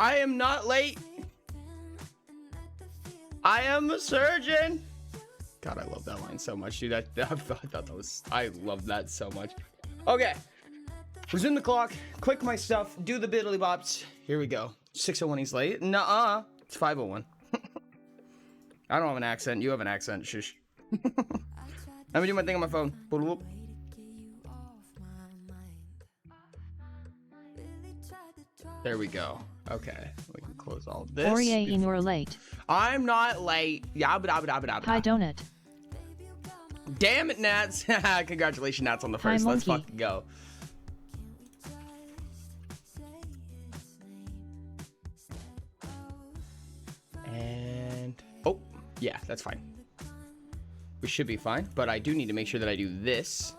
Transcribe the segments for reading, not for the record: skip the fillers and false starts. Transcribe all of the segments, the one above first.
I am not late. I am a surgeon. God, I love that line so much, dude. I thought that was, I love that so much. Okay. Resume the clock. Click my stuff. Do the biddly bops. Here we go. 6:01, he's late. Nuh-uh. It's 5:01. I don't have an accent. You have an accent. Shush. Let me do my thing on my phone. Boop, boop. There we go. Okay. We can close all of this. Oriane, you're late. I'm not late. Yabba dabba dabba dabba. Hi, donut. Damn it, Nats. Congratulations, Nats, on the first. Hi, Let's monkey. fucking go. And oh, yeah, that's fine. We should be fine, but I do need to make sure that I do this,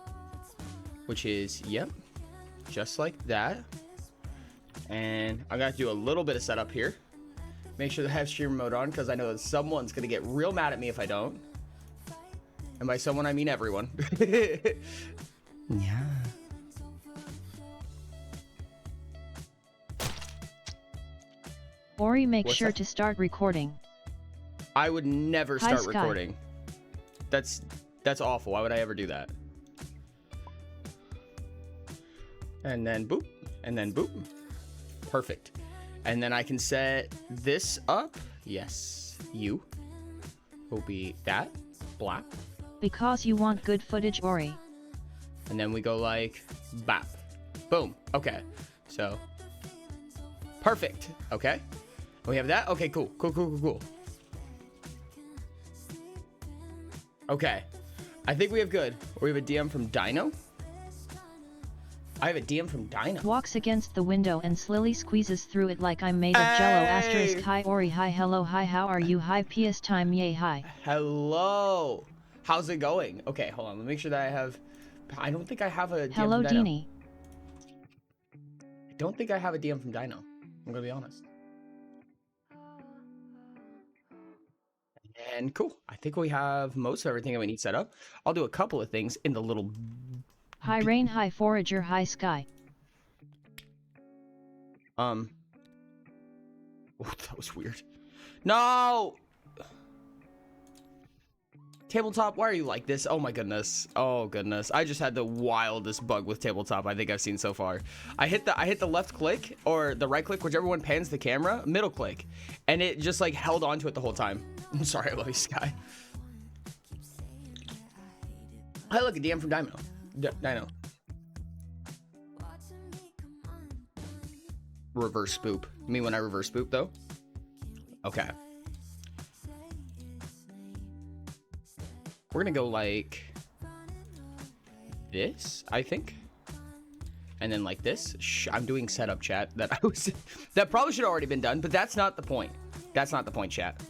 which is, yep, just like that. And I got to do a little bit of setup here. Make sure that I have streamer mode on, because I know that someone's going to get real mad at me if I don't. And by someone, I mean everyone. Yeah. Ori, make What's sure that? to start recording. I would never Hi, start Sky. recording. That's awful. Why would I ever do that? And then boop, and then boop. Perfect. And then I can set this up. Yes, you will be that black. Because you want good footage, Ori. And then we go like bap. Boom. Okay. So perfect. Okay. We have that. Okay, cool. Cool. Okay. I think we have good. We have a DM from Dino. I have a DM from Dino. Walks against the window and slowly squeezes through it like I'm made of jello. Asterisk hi Ori, hi hello, hi how are you, hi PS time, yay hi. Hello. How's it going? Okay, hold on. Let me make sure that I have... I don't think I have a DM Hello from Dino. Deanie. I don't think I have a DM from Dino. I'm gonna be honest. And cool. I think we have most of everything that we need set up. I'll do a couple of things in the little... Hi Rain, hi Forager, hi Sky. Oh, that was weird. No! Tabletop, why are you like this? Oh my goodness. Oh goodness. I just had the wildest bug with tabletop I think I've seen so far. I hit the left click or the right click, whichever one pans the camera, middle click, and it just like held onto it the whole time. I'm sorry, I love you, Sky. Hey, look, a DM from Dino. Dino. Reverse spoop. You mean when I reverse spoop though? Okay. We're gonna go like this, I think, and then like this. I'm doing setup, chat. That probably should have already been done, but that's not the point. That's not the point, chat.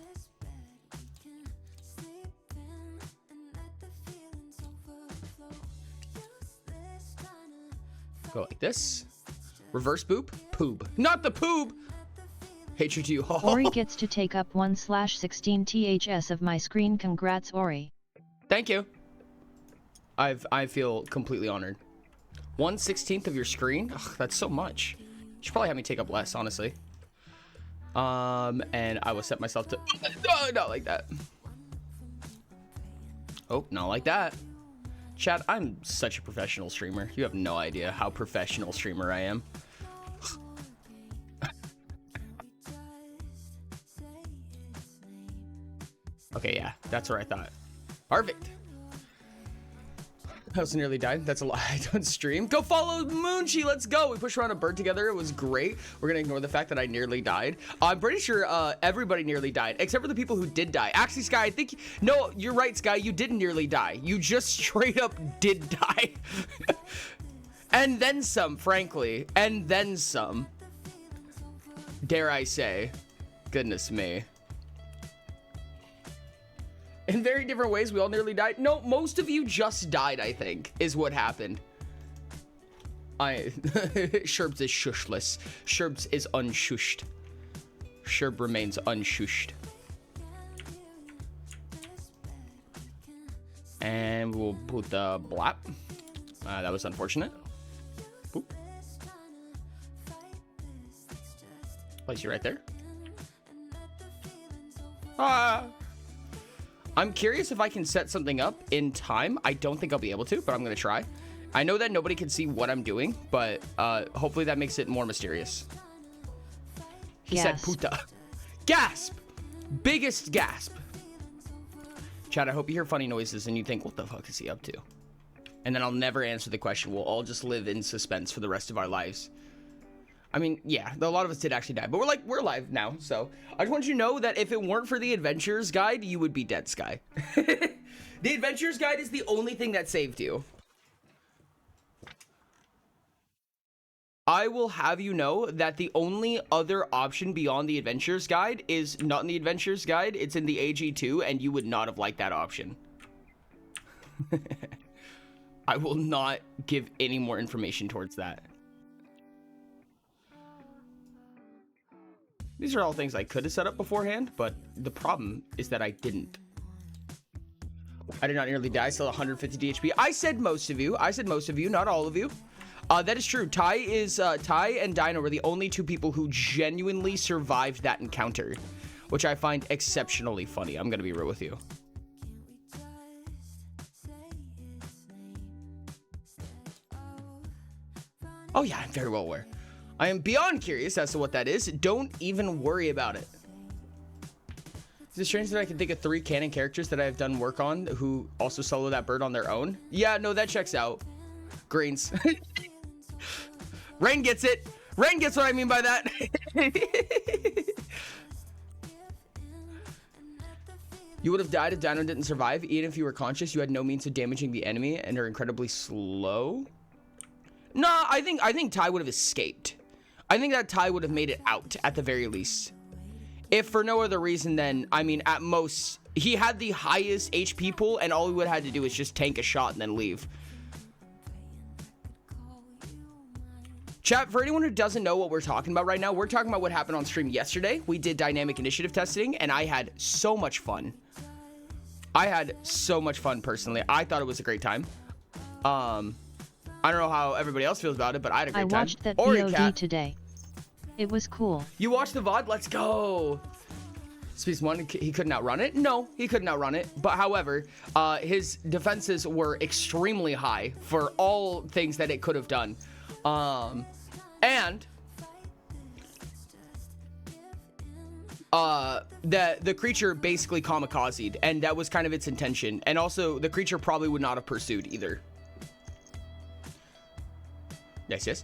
Go like this. Reverse boop, poob. Not the poob. Hatred to you. Ori gets to take up 1/16 THS of my screen. Congrats, Ori. Thank you. I feel completely honored. 1/16 of your screen? Ugh, that's so much. You should probably have me take up less, honestly. And I will set myself to... Oh, not like that. Oh, not like that. Chat, I'm such a professional streamer. You have no idea how professional streamer I am. Okay, yeah, that's what I thought. Perfect. I also nearly died. That's a lie. I don't stream. Go follow Moonchi. Let's go. We pushed around a bird together. It was great. We're going to ignore the fact that I nearly died. I'm pretty sure everybody nearly died, except for the people who did die. Actually, Sky, I think... No, you're right, Sky. You didn't nearly die. You just straight up did die. And then some, frankly. And then some. Dare I say. Goodness me. In very different ways, we all nearly died. No, most of you just died, I think, is what happened. Sherbs is shushless. Sherbs is unshushed. Sherb remains unshushed. And we'll put the blap. That was unfortunate. Boop. Place you right there. Ah. I'm curious if I can set something up in time. I don't think I'll be able to, but I'm gonna try. I know that nobody can see what I'm doing, but hopefully that makes it more mysterious. He said puta. Gasp! Biggest gasp. Chad, I hope you hear funny noises and you think, what the fuck is he up to? And then I'll never answer the question. We'll all just live in suspense for the rest of our lives. I mean, yeah, a lot of us did actually die, but we're alive now. So I just want you to know that if it weren't for the Adventurer's Guide, you would be dead, Sky. The Adventurer's Guide is the only thing that saved you. I will have you know that the only other option beyond the Adventurer's Guide is not in the Adventurer's Guide. It's in the AG2, and you would not have liked that option. I will not give any more information towards that. These are all things I could have set up beforehand, but the problem is that I didn't. I did not nearly die, still 150 DHP. I said most of you. I said most of you, not all of you. That is true. Ty and Dino were the only two people who genuinely survived that encounter, which I find exceptionally funny. I'm gonna be real with you. Oh yeah, I'm very well aware. I am beyond curious as to what that is. Don't even worry about it. Is it strange that I can think of 3 canon characters that I have done work on who also solo that bird on their own? Yeah, no, that checks out. Greens. Rain gets it. Rain gets what I mean by that. You would have died if Dino didn't survive. Even if you were conscious, you had no means of damaging the enemy and are incredibly slow. No, I think Ty would have escaped. I think that Ty would have made it out at the very least. If for no other reason than, I mean, at most, he had the highest HP pool and all he would have had to do is just tank a shot and then leave. Chat, for anyone who doesn't know what we're talking about right now, we're talking about what happened on stream yesterday. We did dynamic initiative testing and I had so much fun. I had so much fun personally. I thought it was a great time. I don't know how everybody else feels about it, but I had a great time. I watched that VOD today. It was cool. You watched the VOD? Let's go. Space One, he couldn't outrun it? No, he couldn't outrun it. But however, his defenses were extremely high for all things that it could have done. And the creature basically kamikazed, and that was kind of its intention. And also, the creature probably would not have pursued either. Yes, yes.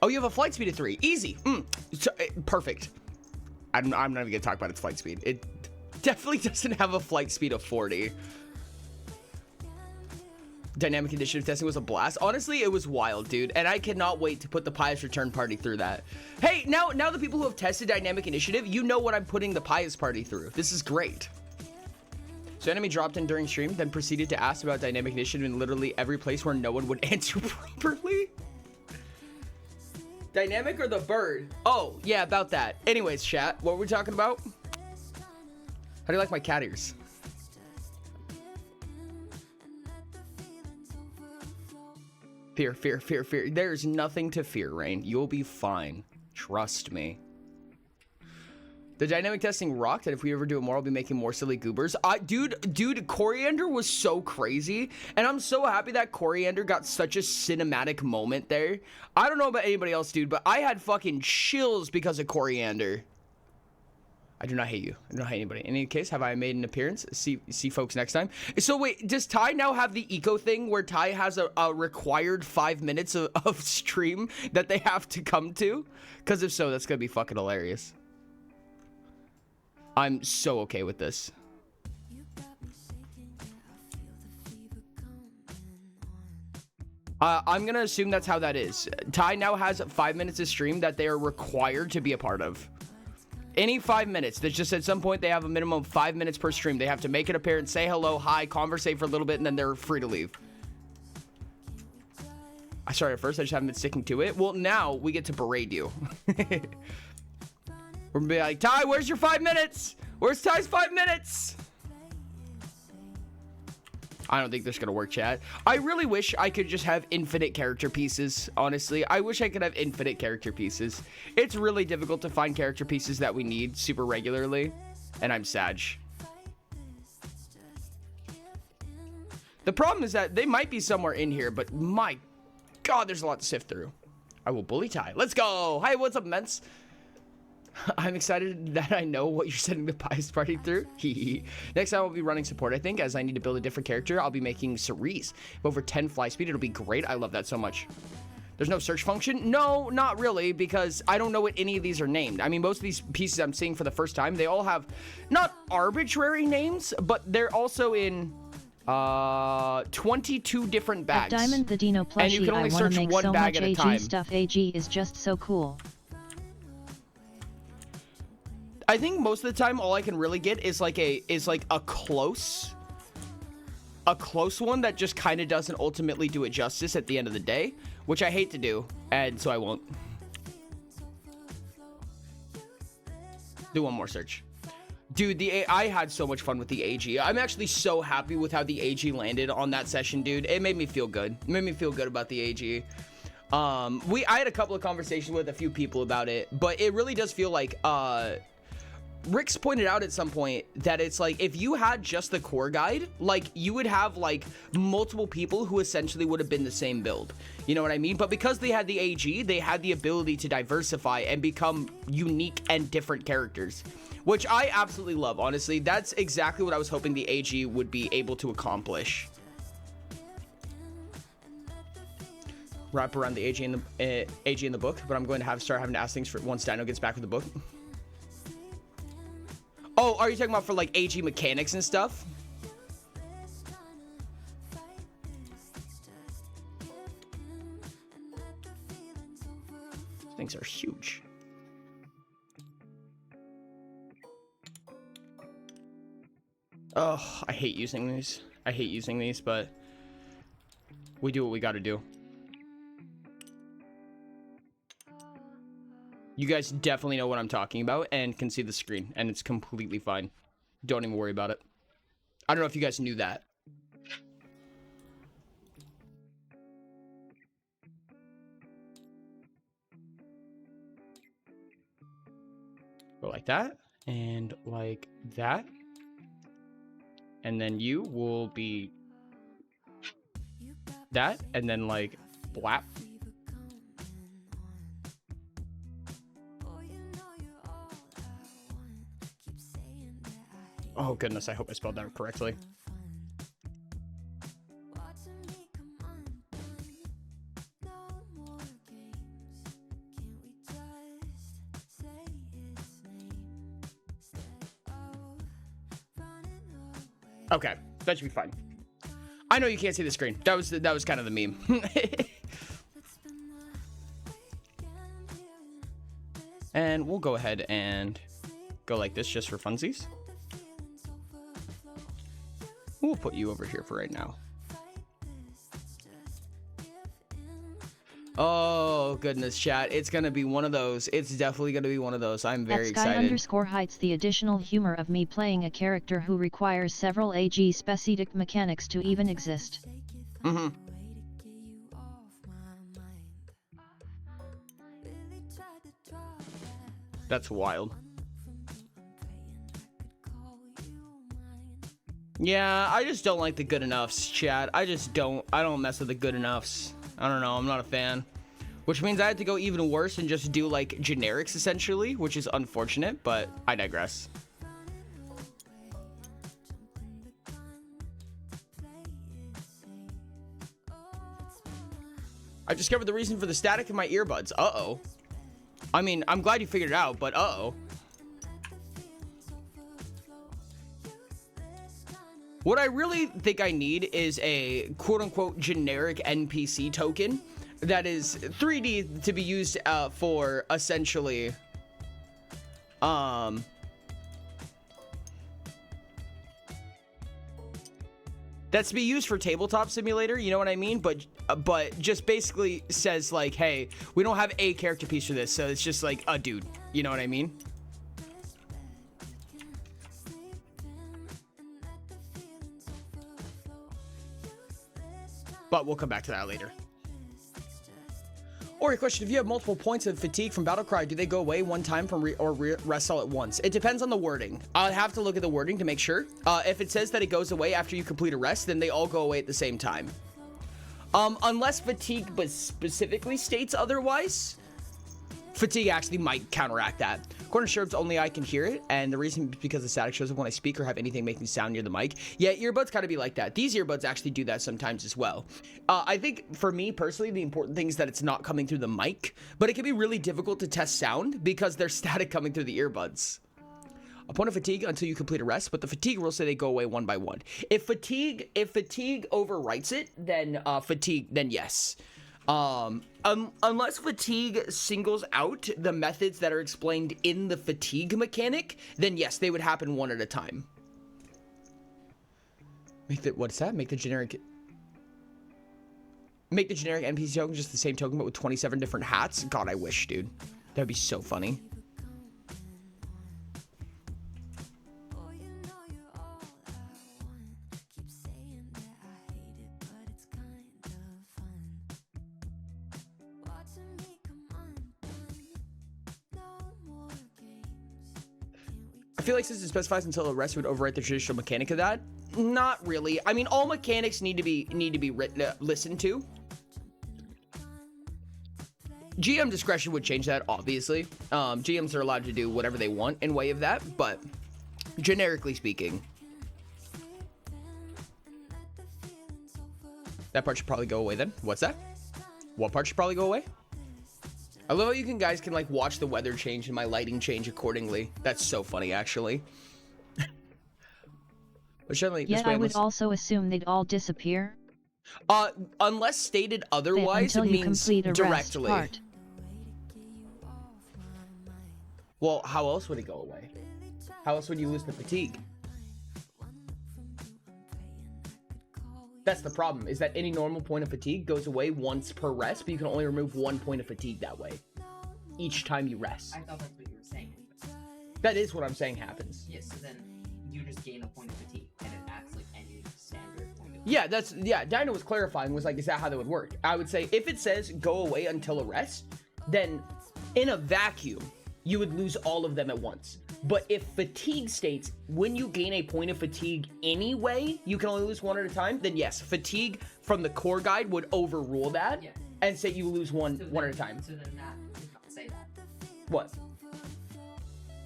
Oh, you have a flight speed of 3. Easy. Perfect. I'm not even gonna talk about its flight speed. It definitely doesn't have a flight speed of 40. Dynamic initiative testing was a blast. Honestly, it was wild, dude. And I cannot wait to put the Pious Return Party through that. Hey, now the people who have tested dynamic initiative, you know what I'm putting the Pious Party through. This is great. So enemy dropped in during stream, then proceeded to ask about dynamic initiative in literally every place where no one would answer properly. Dynamic or the bird? Oh, yeah, about that. Anyways, chat, what were we talking about? How do you like my cat ears? Fear, fear, fear, fear. There's nothing to fear, Rain. You'll be fine. Trust me. The dynamic testing rocked, and if we ever do it more, I'll be making more silly goobers. Dude, Coriander was so crazy, and I'm so happy that Coriander got such a cinematic moment there. I don't know about anybody else, dude, but I had fucking chills because of Coriander. I do not hate you. I do not hate anybody. In any case, have I made an appearance? See folks next time. So wait, does Ty now have the eco thing where Ty has a required 5 minutes of stream that they have to come to? Because if so, that's gonna be fucking hilarious. I'm so okay with this. I'm gonna assume that's how that is. Ty now has 5 minutes of stream that they are required to be a part of. Any 5 minutes. That's just at some point they have a minimum of 5 minutes per stream. They have to make an appearance, say hello, hi, conversate for a little bit, and then they're free to leave. I started at first, I just haven't been sticking to it. Well, now we get to berate you. We're gonna be like, Ty, where's your 5 minutes? Where's Ty's 5 minutes? I don't think this is gonna work, chat. I really wish I could just have infinite character pieces, honestly. I wish I could have infinite character pieces. It's really difficult to find character pieces that we need super regularly, and I'm sad. The problem is that they might be somewhere in here, but my God, there's a lot to sift through. I will bully Ty. Let's go. Hi, what's up, Ments? I'm excited that I know what you're sending the bias party through. Next time I'll be running support, I think, as I need to build a different character. I'll be making Cerise. Over 10 fly speed. It'll be great. I love that so much. There's no search function? No, not really, because I don't know what any of these are named. I mean, most of these pieces I'm seeing for the first time, they all have not arbitrary names, but they're also in 22 different bags. At Diamond the Dino plushie, and you can only I want to search make one so bag much at a AG time. stuff. AG is just so cool. I think most of the time all I can really get is like a close one that just kind of doesn't ultimately do it justice at the end of the day, which I hate to do, and so I won't. Do one more search. Dude, I had so much fun with the AG. I'm actually so happy with how the AG landed on that session, dude. It made me feel good. It made me feel good about the AG. I had a couple of conversations with a few people about it, but it really does feel like Rick's pointed out at some point that it's like if you had just the core guide, like you would have like multiple people who essentially would have been the same build. You know what I mean? But because they had the AG, they had the ability to diversify and become unique and different characters, which I absolutely love. Honestly, that's exactly what I was hoping the AG would be able to accomplish. Wrap around the AG in the book, but I'm going to start having to ask things for once Dino gets back with the book. Oh, are you talking about for like AG mechanics and stuff? Things are huge. Oh, I hate using these. I hate using these, but we do what we gotta do. You guys definitely know what I'm talking about and can see the screen, and it's completely fine. Don't even worry about it. I don't know if you guys knew that. Go like that, and like that. And then you will be that, and then like blap. Oh goodness, I hope I spelled that correctly. Okay, that should be fine. I know you can't see the screen. That was kind of the meme. And we'll go ahead and go like this just for funsies. We'll put you over here for right now. Oh goodness, chat, it's gonna be one of those. It's definitely gonna be one of those. I'm very excited. _heights the additional humor of me playing a character who requires several AG specific mechanics to even exist. Mm-hmm. That's wild. Yeah, I just don't like the good enoughs, chat. I don't mess with the good enoughs. I don't know, I'm not a fan. Which means I had to go even worse and just do like generics essentially, which is unfortunate, but I digress. I discovered the reason for the static in my earbuds. Uh-oh. I mean, I'm glad you figured it out, but uh-oh. What I really think I need is a quote-unquote generic NPC token that is 3D to be used for essentially that's to be used for tabletop simulator, you know what I mean? But just basically says like, hey, we don't have a character piece for this, so it's just like a dude, you know what I mean? but we'll come back to that later. Or a question, if you have multiple points of fatigue from Battlecry, do they go away one time from rest all at once? It depends on the wording. I'll have to look at the wording to make sure. If it says that it goes away after you complete a rest, then they all go away at the same time. Unless fatigue but specifically states otherwise, fatigue actually might counteract that. According to Sherbs, only I can hear it, and the reason is because the static shows up when I speak or have anything making sound near the mic. Yeah, earbuds kind of be like that. These earbuds actually do that sometimes as well. I think for me personally, the important thing is that it's not coming through the mic, but it can be really difficult to test sound because there's static coming through the earbuds. A point of fatigue until you complete a rest, but the fatigue rules say they go away one by one. If fatigue overwrites it, then yes. Unless fatigue singles out the methods that are explained in the fatigue mechanic, then yes, they would happen one at a time. What's that? Make the generic NPC token just the same token, but with 27 different hats? God, I wish, dude. That'd be so funny. I feel like since it specifies until a rest would overwrite the traditional mechanic of that, not really. I mean, all mechanics need to be listened to. GM discretion would change that, obviously. GMs are allowed to do whatever they want in way of that, but generically speaking, that part should probably go away then. What's that? What part should probably go away? I love how you guys can like watch the weather change and my lighting change accordingly. That's so funny, actually. But certainly, yet I would also assume they'd all disappear. Unless stated otherwise, it means directly. Well, how else would it go away? How else would you lose the fatigue? That's the problem, is that any normal point of fatigue goes away once per rest, but you can only remove 1 point of fatigue that way. Each time you rest. I thought that's what you were saying. That is what I'm saying happens. Yes, so then you just gain a point of fatigue, and it acts like any standard point of Yeah, fatigue. Dino was clarifying, was like, is that how that would work? I would say, if it says go away until a rest, then in a vacuum, you would lose all of them at once. But if fatigue states, when you gain a point of fatigue anyway, you can only lose 1 at a time, then yes, fatigue from the core guide would overrule that, yeah, and say you lose one at a time. So then that does not say that. What?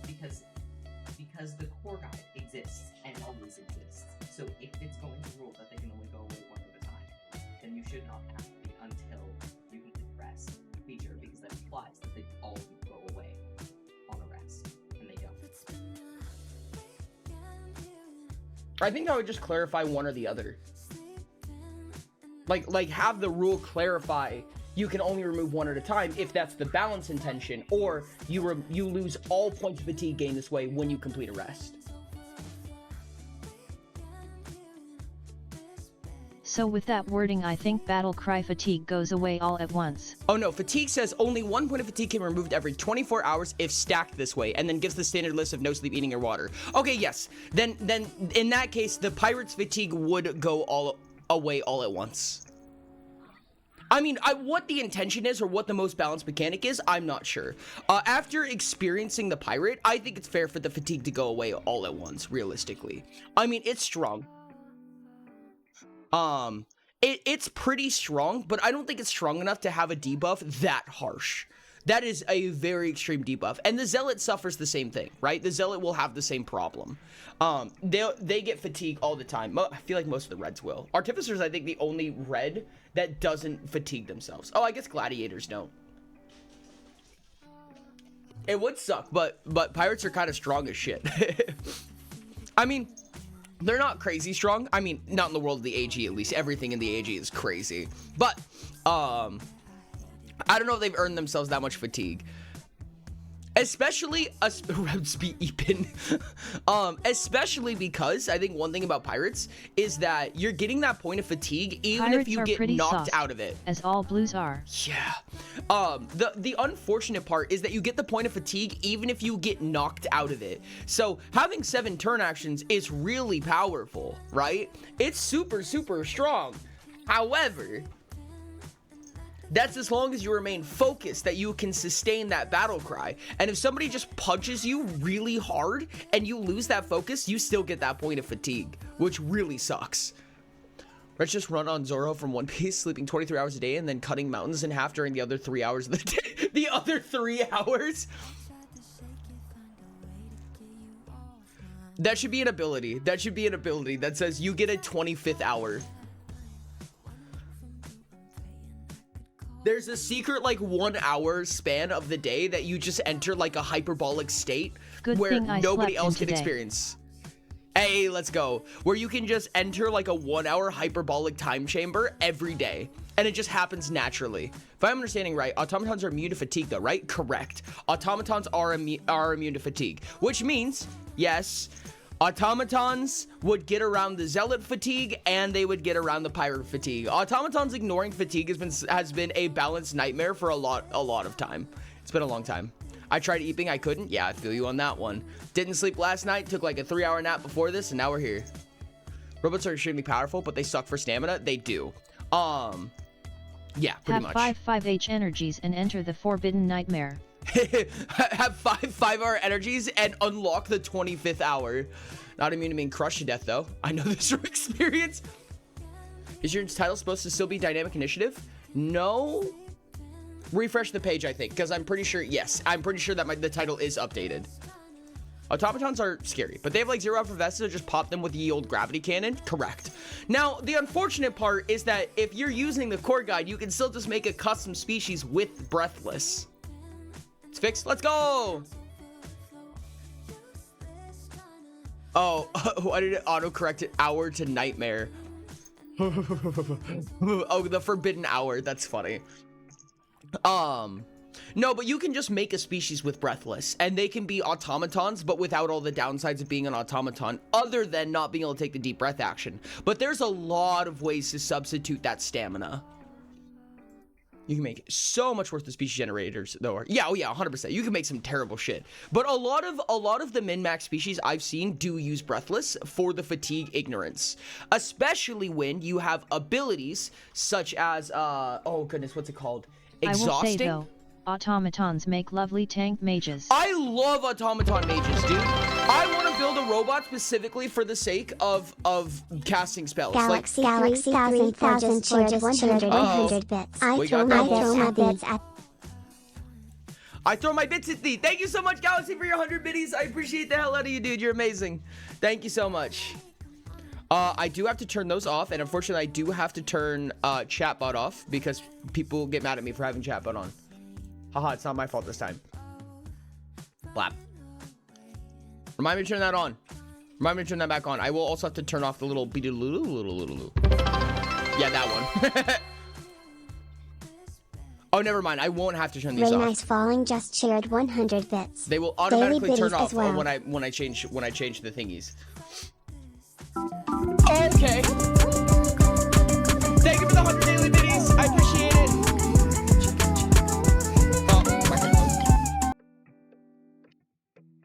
Because the core guide exists and always exists. So if it's going to rule that they can only go away 1 at a time, then you should not have the until you complete rest feature, because that implies that they all go away on a rest, and they don't. I think I would just clarify one or the other. Like have the rule clarify you can only remove 1 at a time if that's the balance intention, or you lose all points of fatigue gained this way when you complete a rest. So with that wording, I think battle cry fatigue goes away all at once. Oh no, fatigue says only 1 point of fatigue can be removed every 24 hours if stacked this way, and then gives the standard list of no sleep, eating, or water. Okay, yes. Then in that case, the pirate's fatigue would go all away all at once. I mean, what the intention is or what the most balanced mechanic is, I'm not sure. After experiencing the pirate, I think it's fair for the fatigue to go away all at once, realistically. I mean, it's strong. It's pretty strong, but I don't think it's strong enough to have a debuff that harsh. That is a very extreme debuff, and the Zealot suffers the same thing, right? The Zealot will have the same problem. They get fatigue all the time. I feel like most of the Reds will. Artificers, I think, the only Red that doesn't fatigue themselves. Oh, I guess Gladiators don't. It would suck, but Pirates are kind of strong as shit. I mean, they're not crazy strong. I mean, not in the world of the AG, at least. Everything in the AG is crazy. But, I don't know if they've earned themselves that much fatigue. Especially, especially because I think one thing about Pirates is that you're getting that point of fatigue even Pirates if you get knocked out of it. As all blues are. Yeah. The unfortunate part is that you get the point of fatigue even if you get knocked out of it. So having 7 turn actions is really powerful, right? It's super, super strong. However, that's as long as you remain focused, that you can sustain that battle cry. And if somebody just punches you really hard and you lose that focus, you still get that point of fatigue, which really sucks. Let's just run on Zoro from One Piece, sleeping 23 hours a day and then cutting mountains in half during the other 3 hours of the day. The other 3 hours? That should be an ability. That should be an ability that says you get a 25th hour. There's a secret like 1 hour span of the day that you just enter like a hyperbolic state where nobody else can experience. Hey, let's go. Where you can just enter like a 1 hour hyperbolic time chamber every day. And it just happens naturally. If I'm understanding right, automatons are immune to fatigue though, right? Correct. Automatons are immune to fatigue. Which means, yes, automatons would get around the zealot fatigue and they would get around the pirate fatigue. Automatons ignoring fatigue has been a balanced nightmare for a lot of time. It's been a long time. I tried eating, I couldn't. Yeah, I feel you on that one. Didn't sleep last night, took like a 3-hour nap before this, and now we're here. Robots are extremely powerful, but they suck for stamina. They do. Yeah, pretty much. Have 5 energies and enter the Forbidden Nightmare. Have 5-hour energies and unlock the 25th hour. Not immune to being crushed to death, though. I know this from experience. Is your title supposed to still be Dynamic Initiative? No. Refresh the page, I think, because I'm pretty sure, yes, I'm pretty sure that the title is updated. Automatons are scary, but they have like 0 alpha vests, so just pop them with the old gravity cannon. Correct. Now, the unfortunate part is that if you're using the core guide, you can still just make a custom species with Breathless. It's fixed. Let's go. Oh, why did it autocorrect it hour to nightmare? Oh, the forbidden hour. That's funny. No, but you can just make a species with Breathless, and they can be automatons, but without all the downsides of being an automaton, other than not being able to take the deep breath action. But there's a lot of ways to substitute that stamina. You can make so much worth the species generators, though. Yeah, oh yeah, 100%. You can make some terrible shit. But a lot of the min-max species I've seen do use Breathless for the fatigue ignorance, especially when you have abilities such as oh goodness, what's it called? Exhausting. I will say though, automatons make lovely tank mages. I love automaton mages, dude. I want to build a robot specifically for the sake of casting spells. Galaxy 3000 just cheered 100 bits. I throw my bits at... I throw my bits at thee. Thank you so much, Galaxy, for your 100 biddies. I appreciate the hell out of you, dude. You're amazing. Thank you so much. I do have to turn those off, and unfortunately, I do have to turn chatbot off because people get mad at me for having chatbot on. Haha, it's not my fault this time. Blap. Remind me to turn that on. Remind me to turn that back on. I will also have to turn off the little beedaloo. Yeah, that one. Oh, never mind. I won't have to turn these off. Nice Falling just cheered 100 bits. They will automatically turn off well. when I change the thingies. Okay. Thank you for the 100 daily biddies. I appreciate it. Oh,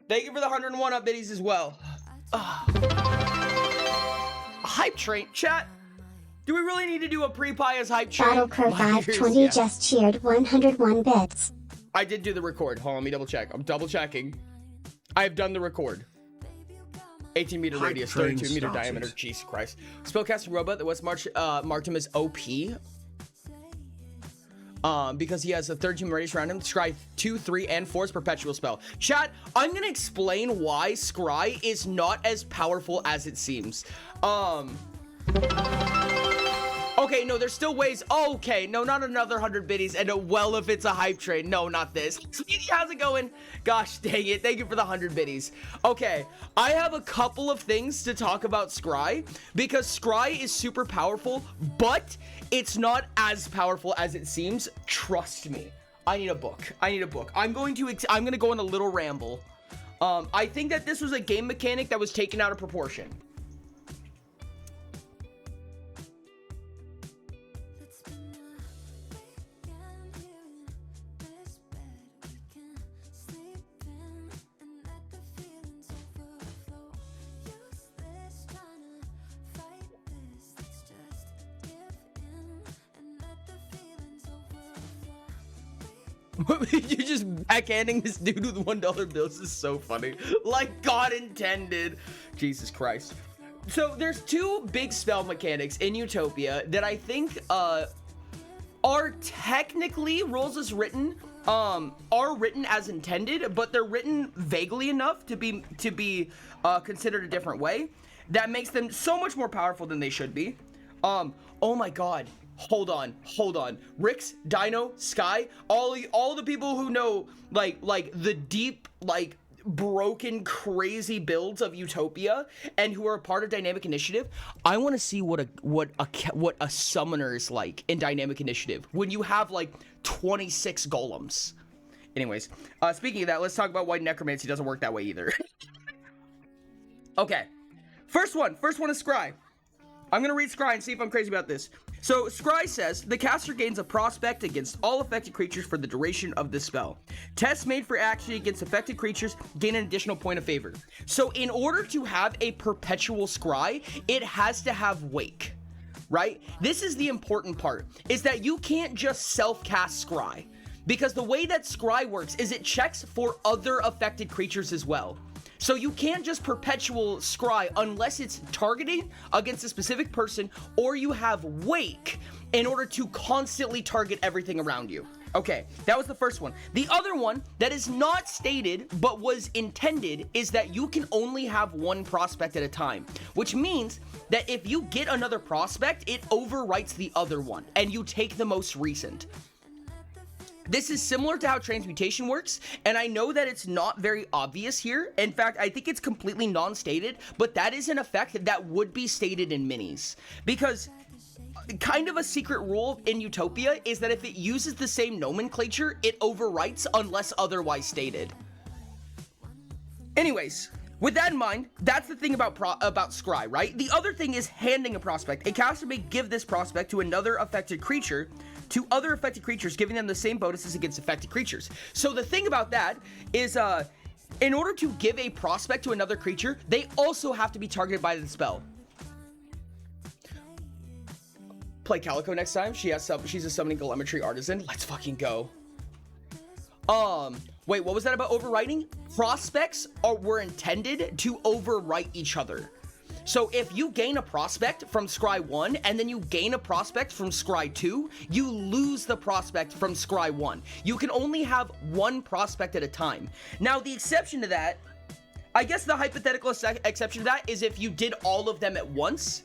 thank you for the 101 up biddies as well. Hype train chat. Do we really need to do a pre-pie as hype train? Battlecrow 520 just cheered 101 bits. I did do the record. Hold on, let me double check. I'm double checking. I have done the record. 18-meter radius, 32-meter diameter. Jesus Christ. Spellcasting robot that was marked him as OP. Because he has a 13 radius around him. Scry 2, 3, and 4's perpetual spell. Chat, I'm gonna explain why Scry is not as powerful as it seems. Okay, no, there's still ways. Okay, no, not another 100 biddies and a well if it's a hype train. No, not this. Speedy, how's it going? Gosh dang it. Thank you for the 100 biddies. Okay, I have a couple of things to talk about Scry because Scry is super powerful, but it's not as powerful as it seems. Trust me. I need a book. I'm going to go on a little ramble. I think that this was a game mechanic that was taken out of proportion. You just backhanding this dude with $1 bills is so funny. Like God intended. Jesus Christ. So there's two big spell mechanics in Utopia that I think are technically, rules as written, are written as intended, but they're written vaguely enough to be considered a different way. That makes them so much more powerful than they should be. Oh my God. Hold on. Rix, Dino, Sky, all the people who know like the deep, like broken, crazy builds of Utopia and who are a part of Dynamic Initiative. I want to see what a summoner is like in Dynamic Initiative when you have like 26 golems. Anyways, speaking of that, let's talk about why necromancy doesn't work that way either. Okay, first one is Scry. I'm gonna read Scry and see if I'm crazy about this. So Scry says, the caster gains a prospect against all affected creatures for the duration of the spell. Tests made for action against affected creatures gain an additional point of favor. So in order to have a perpetual Scry, it has to have Wake, right? This is the important part, is that you can't just self-cast Scry, because the way that Scry works is it checks for other affected creatures as well. So you can't just perpetual Scry unless it's targeting against a specific person or you have Wake in order to constantly target everything around you. Okay, that was the first one. The other one that is not stated but was intended is that you can only have one prospect at a time, which means that if you get another prospect, it overwrites the other one and you take the most recent. This is similar to how transmutation works, and I know that it's not very obvious here. In fact, I think it's completely non-stated, but that is an effect that would be stated in minis. Because kind of a secret rule in Utopia is that if it uses the same nomenclature, it overwrites unless otherwise stated. Anyways, with that in mind, that's the thing about Scry, right? The other thing is handing a prospect. A caster may give this prospect to another affected creature, to other affected creatures, giving them the same bonuses against affected creatures. So the thing about that is, in order to give a prospect to another creature, they also have to be targeted by the spell. Play Calico next time. She's a summoning telemetry artisan. Let's fucking go. Wait, what was that about overwriting? Prospects were intended to overwrite each other. So if you gain a prospect from Scry 1 and then you gain a prospect from Scry 2, you lose the prospect from Scry 1. You can only have one prospect at a time. Now, the exception to that, I guess the hypothetical exception to that is if you did all of them at once.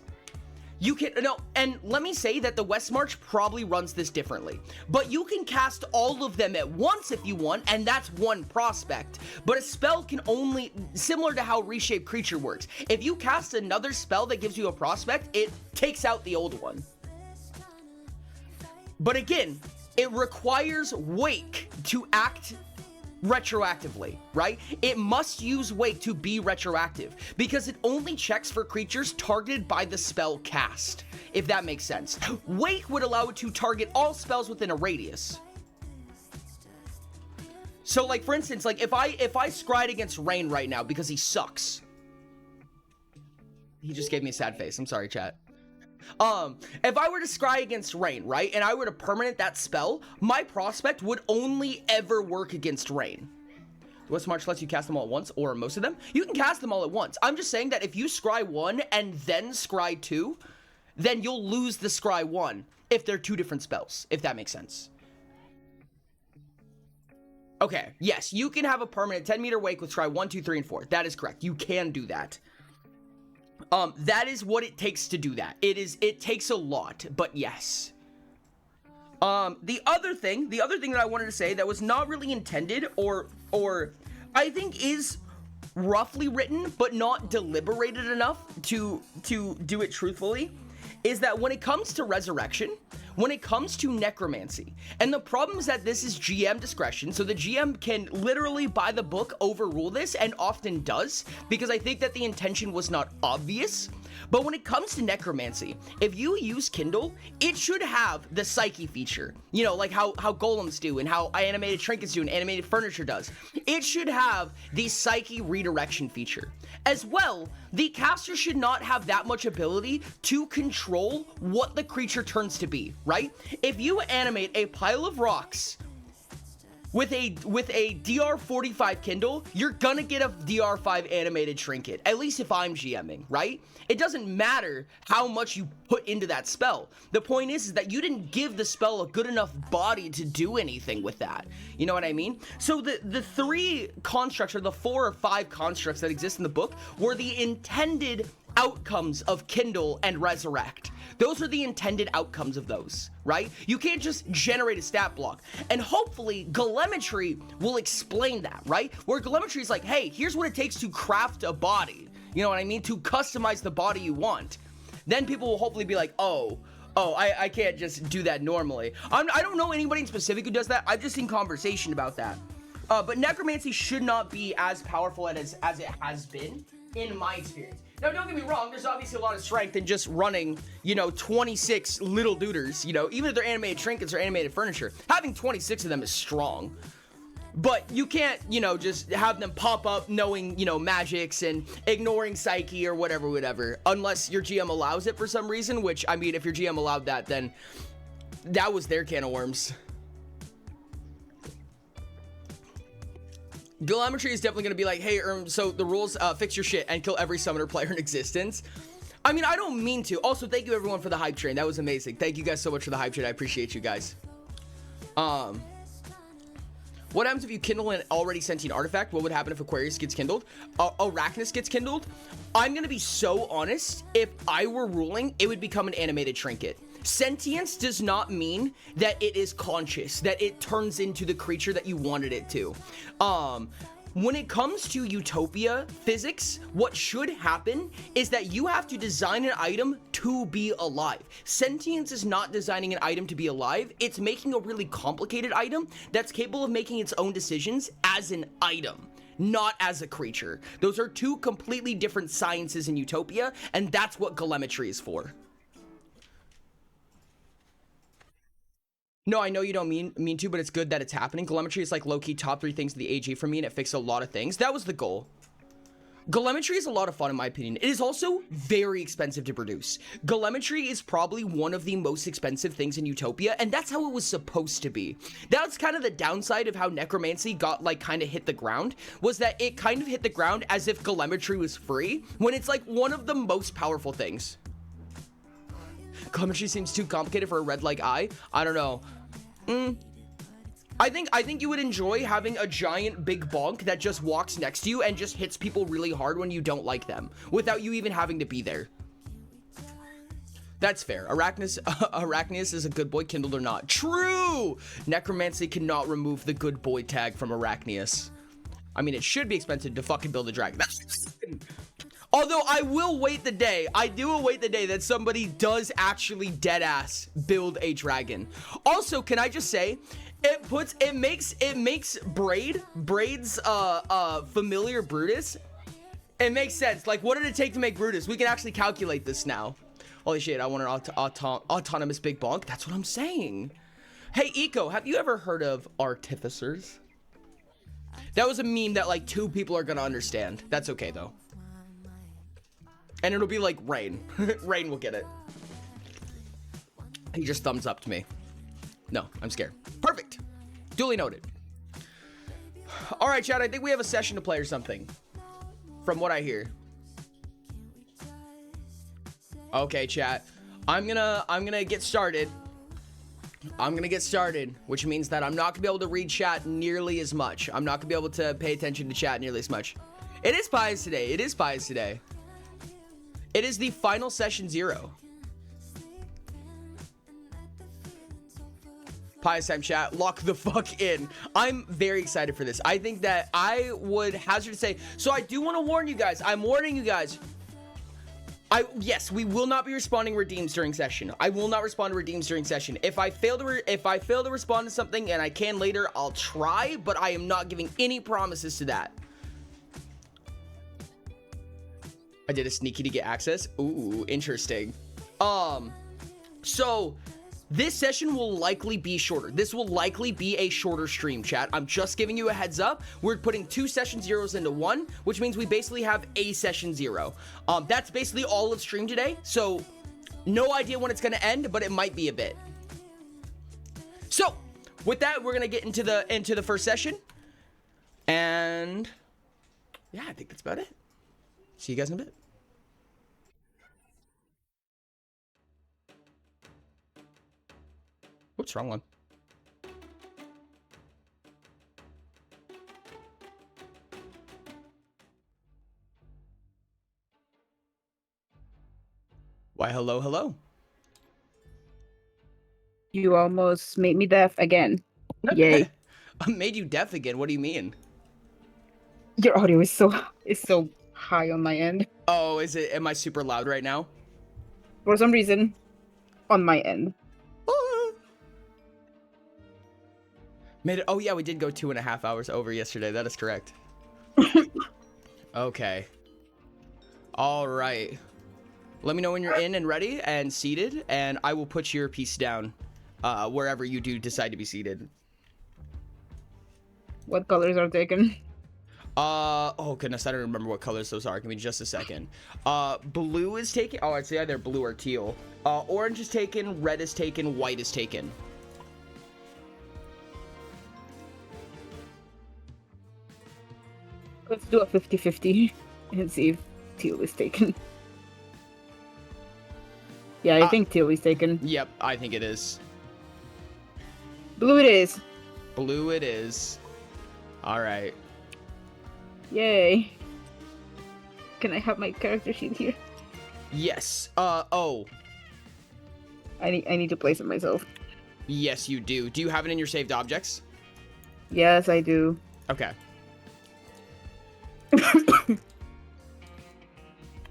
You can, no, and let me say that the West March probably runs this differently, but you can cast all of them at once if you want, and that's one prospect. But a spell can only, similar to how Reshape Creature works, if you cast another spell that gives you a prospect, it takes out the old one. But again, it requires Wake to act retroactively, right? It must use Wake to be retroactive because it only checks for creatures targeted by the spell cast, if that makes sense. Wake would allow it to target all spells within a radius. So like, for instance, like if I scryed against Rain right now because he sucks. He just gave me a sad face. I'm sorry, chat. If I were to scry against Rain, right, and I were to permanent that spell, my prospect would only ever work against Rain. West March lets you cast them all at once, or most of them. You can cast them all at once. I'm just saying that if you scry 1 and then scry 2, then you'll lose the scry 1 if they're two different spells, if that makes sense. Okay, yes, you can have a permanent 10-meter Wake with scry 1, 2, 3, and 4. That is correct. You can do that. That is what it takes to do that. It takes a lot, but yes. The other thing that I wanted to say that was not really intended or I think is roughly written, but not deliberated enough to do it truthfully, is that when it comes to resurrection, when it comes to necromancy, and the problem is that this is GM discretion, so the GM can literally by the book overrule this, and often does, because I think that the intention was not obvious. But when it comes to necromancy, if you use Kindle, it should have the psyche feature, you know, like how golems do and how animated trinkets do and animated furniture does. It should have the psyche redirection feature. As well, the caster should not have that much ability to control what the creature turns to be, right? If you animate a pile of rocks with a DR45 Kindle, you're gonna get a DR5 animated trinket, at least if I'm GMing, right? It doesn't matter how much you put into that spell. The point is that you didn't give the spell a good enough body to do anything with that. You know what I mean? So the 3 constructs, or the 4 or 5 constructs that exist in the book, were the intended outcomes of Kindle and Resurrect. Those are the intended outcomes of those, right? You can't just generate a stat block. And hopefully, Telemetry will explain that, right? Where Telemetry is like, hey, here's what it takes to craft a body. You know what I mean? To customize the body you want. Then people will hopefully be like, I can't just do that normally. I don't know anybody in specific who does that. I've just seen conversation about that. But Necromancy should not be as powerful as it has been, in my experience. Now, don't get me wrong, there's obviously a lot of strength in just running, 26 little duders, even if they're animated trinkets or animated furniture. Having 26 of them is strong. But you can't, just have them pop up knowing, magics and ignoring psyche or whatever, unless your GM allows it for some reason, which, I mean, if your GM allowed that, then that was their can of worms. Telemetry is definitely going to be like, hey, so the rules, fix your shit and kill every summoner player in existence. I mean, I don't mean to. Also, thank you everyone for the hype train. That was amazing. Thank you guys so much for the hype train. I appreciate you guys. What happens if you kindle an already sentient artifact? What would happen if Aquarius gets kindled? Arachnus gets kindled? I'm going to be so honest. If I were ruling, it would become an animated trinket. Sentience does not mean that it is conscious, that it turns into the creature that you wanted it to. When it comes to Utopia physics, what should happen is that you have to design an item to be alive. Sentience is not designing an item to be alive. It's making a really complicated item that's capable of making its own decisions as an item, not as a creature. Those are 2 completely different sciences in Utopia, and that's what Telemetry is for. No, I know you don't mean to, but it's good that it's happening. Telemetry is like low-key top 3 things of the AG for me, and it fixed a lot of things. That was the goal. Telemetry is a lot of fun, in my opinion. It is also very expensive to produce. Telemetry is probably one of the most expensive things in Utopia, and that's how it was supposed to be. That's kind of the downside of how Necromancy got, kind of hit the ground, was that it kind of hit the ground as if Telemetry was free, when it's, one of the most powerful things. Telemetry seems too complicated for a red like eye. I don't know. I think you would enjoy having a giant big bonk that just walks next to you and just hits people really hard when you don't like them, without you even having to be there. That's fair. Arachnus is a good boy, kindled or not. True! Necromancy cannot remove the good boy tag from Arachnus. I mean, it should be expensive to fucking build a dragon. Although I will wait the day, I do await the day that somebody does actually deadass build a dragon. Also, can I just say, it makes Braid's familiar Brutus. It makes sense. What did it take to make Brutus? We can actually calculate this now. Holy shit, I want an autonomous big bonk. That's what I'm saying. Hey, Eco, have you ever heard of artificers? That was a meme that 2 people are gonna understand. That's okay though. And it'll be like Rain. Rain will get it. He just thumbs up to me. No, I'm scared. Perfect. Duly noted. All right, chat. I think we have a session to play or something. From what I hear. Okay, chat. I'm gonna get started. Which means that I'm not gonna be able to read chat nearly as much. I'm not gonna be able to pay attention to chat nearly as much. It is Pies today. It is the final session 0. Pies time, chat. Lock the fuck in. I'm very excited for this. I think that I would hazard to say, so I do want to warn you guys. I'm warning you guys. Yes, we will not be responding redeems during session. I will not respond to redeems during session. If I fail to respond to something and I can later, I'll try, but I am not giving any promises to that. I did a sneaky to get access. Ooh, interesting. So this session will likely be shorter. This will likely be a shorter stream, chat. I'm just giving you a heads up. We're putting 2 session 0s into 1, which means we basically have a session 0. That's basically all of stream today. So no idea when it's going to end, but it might be a bit. So with that, we're gonna get into the first session, and yeah, I think that's about it. See you guys in a bit. Whoops, wrong one. Why, hello, hello. You almost made me deaf again. Yay. I made you deaf again. What do you mean? Your audio is so high on my end. Oh, is it? Am I super loud right now? For some reason, on my end. Made it. Oh yeah, we did go 2.5 hours over yesterday. That is correct. Okay. All right. Let me know when you're in and ready and seated, and I will put your piece down wherever you do decide to be seated. What colors are taken? Oh goodness, I don't remember what colors those are. Give me just a second. Blue is taken. Oh, it's either blue or teal. Orange is taken, red is taken, white is taken. Let's do a 50-50 and see if teal is taken. Yeah, I think teal is taken. Yep, I think it is. Blue it is. Blue it is. All right. Yay. Can I have my character sheet here? Yes. Oh. I need to place it myself. Yes, you do. Do you have it in your saved objects? Yes, I do. Okay.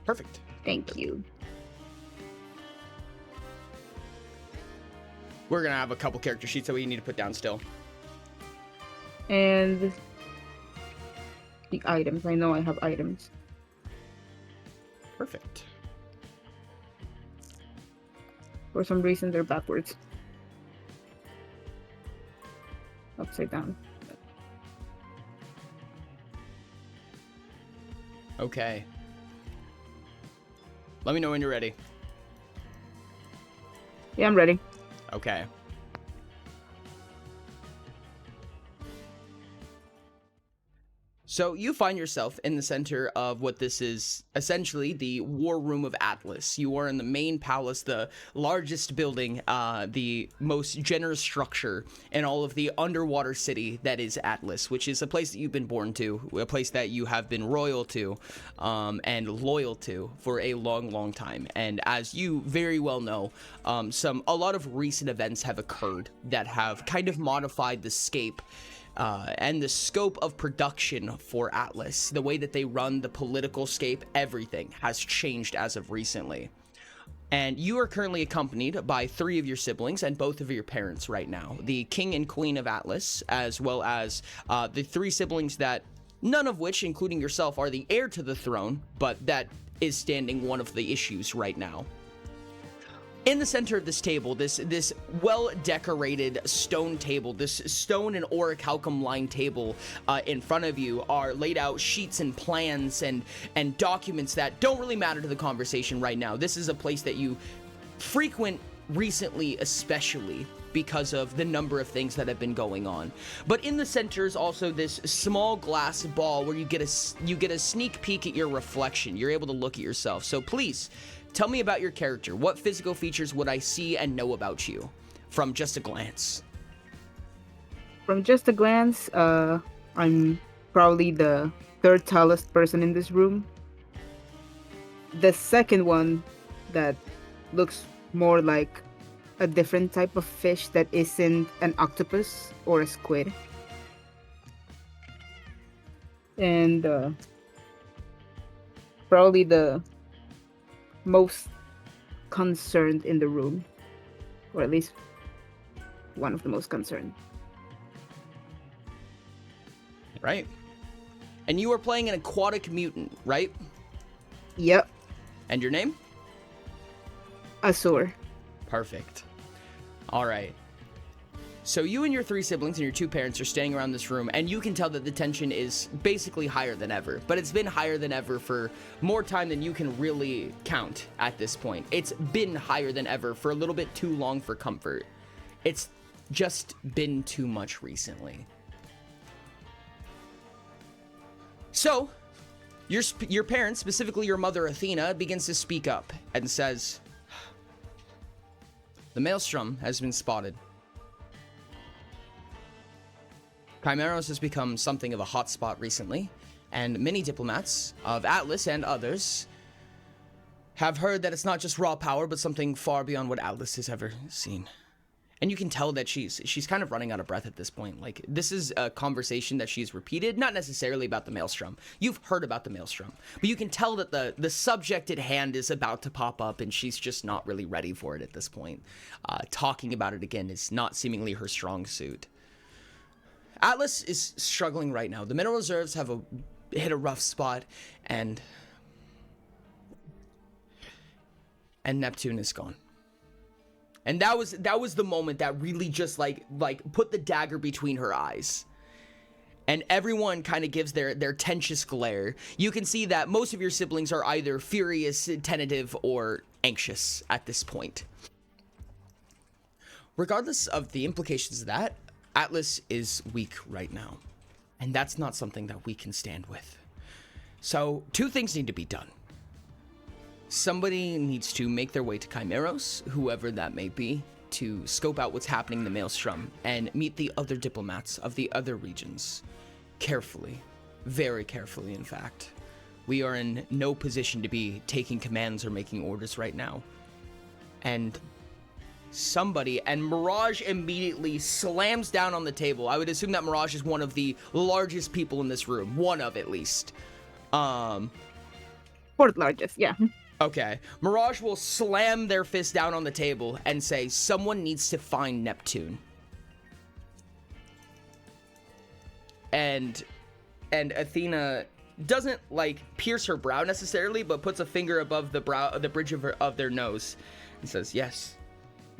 Perfect. Thank you. We're gonna have a couple character sheets that we need to put down still. And the items. I know I have items. Perfect. For some reason, they're backwards. Upside down. Okay. Let me know when you're ready. Yeah, I'm ready. Okay. So you find yourself in the center of what this is essentially the War Room of Atlas. You are in the main palace, the largest building, the most generous structure in all of the underwater city that is Atlas, which is a place that you've been born to, a place that you have been royal to and loyal to for a long, long time. And as you very well know, a lot of recent events have occurred that have kind of modified the scape and the scope of production for Atlas. The way that they run the political scape, everything has changed as of recently. And you are currently accompanied by 3 of your siblings and both of your parents right now. The King and Queen of Atlas, as well as the 3 siblings that, none of which, including yourself, are the heir to the throne, but that is standing one of the issues right now. In the center of this table, this well-decorated stone table, this stone and orichalcum lined table in front of you are laid out sheets and plans and documents that don't really matter to the conversation right now. This is a place that you frequent recently, especially because of the number of things that have been going on. But in the center is also this small glass ball where you get a sneak peek at your reflection. You're able to look at yourself. So please, tell me about your character. What physical features would I see and know about you from just a glance? From just a glance, I'm probably the 3rd tallest person in this room. The second one that looks more like a different type of fish that isn't an octopus or a squid. And probably the most concerned in the room, or at least one of the most concerned. Right. And you are playing an aquatic mutant, right? Yep. And your name? Azure. Perfect. All right. So you and your 3 siblings and your 2 parents are standing around this room, and you can tell that the tension is basically higher than ever. But it's been higher than ever for more time than you can really count at this point. It's been higher than ever for a little bit too long for comfort. It's just been too much recently. So, your parents, specifically your mother Athena, begins to speak up and says, the Maelstrom has been spotted. Chimeros has become something of a hotspot recently, and many diplomats of Atlas and others have heard that it's not just raw power, but something far beyond what Atlas has ever seen. And you can tell that she's kind of running out of breath at this point. Like, this is a conversation that she's repeated, not necessarily about the Maelstrom. You've heard about the Maelstrom, but you can tell that the subject at hand is about to pop up, and she's just not really ready for it at this point. Talking about it again is not seemingly her strong suit. Atlas is struggling right now. The mineral reserves have hit a rough spot, and Neptune is gone. And that was the moment that really just like put the dagger between her eyes. And everyone kind of gives their tensious glare. You can see that most of your siblings are either furious, tentative, or anxious at this point. Regardless of the implications of that, Atlas is weak right now. And that's not something that we can stand with. So, two things need to be done. Somebody needs to make their way to Chimeros, whoever that may be, to scope out what's happening in the Maelstrom and meet the other diplomats of the other regions. Carefully. Very carefully, in fact. We are in no position to be taking commands or making orders right now. And Mirage immediately slams down on the table. I would assume that Mirage is one of the largest people in this room. One of, at least. Fourth largest, yeah. Okay. Mirage will slam their fist down on the table and say, someone needs to find Neptune. And Athena doesn't, like, pierce her brow necessarily, but puts a finger above the bridge of their nose and says, yes,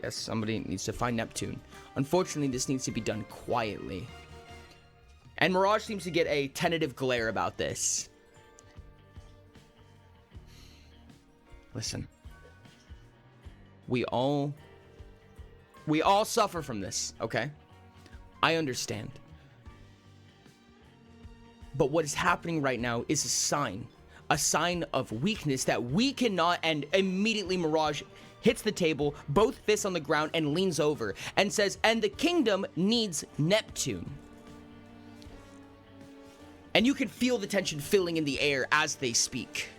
somebody needs to find Neptune. Unfortunately, this needs to be done quietly. And Mirage seems to get a tentative glare about this. Listen, we all suffer from this, okay? I understand. But what is happening right now is a sign of weakness that we cannot, and immediately Mirage hits the table, both fists on the ground, and leans over and says, and the kingdom needs Neptune. And you can feel the tension filling in the air as they speak.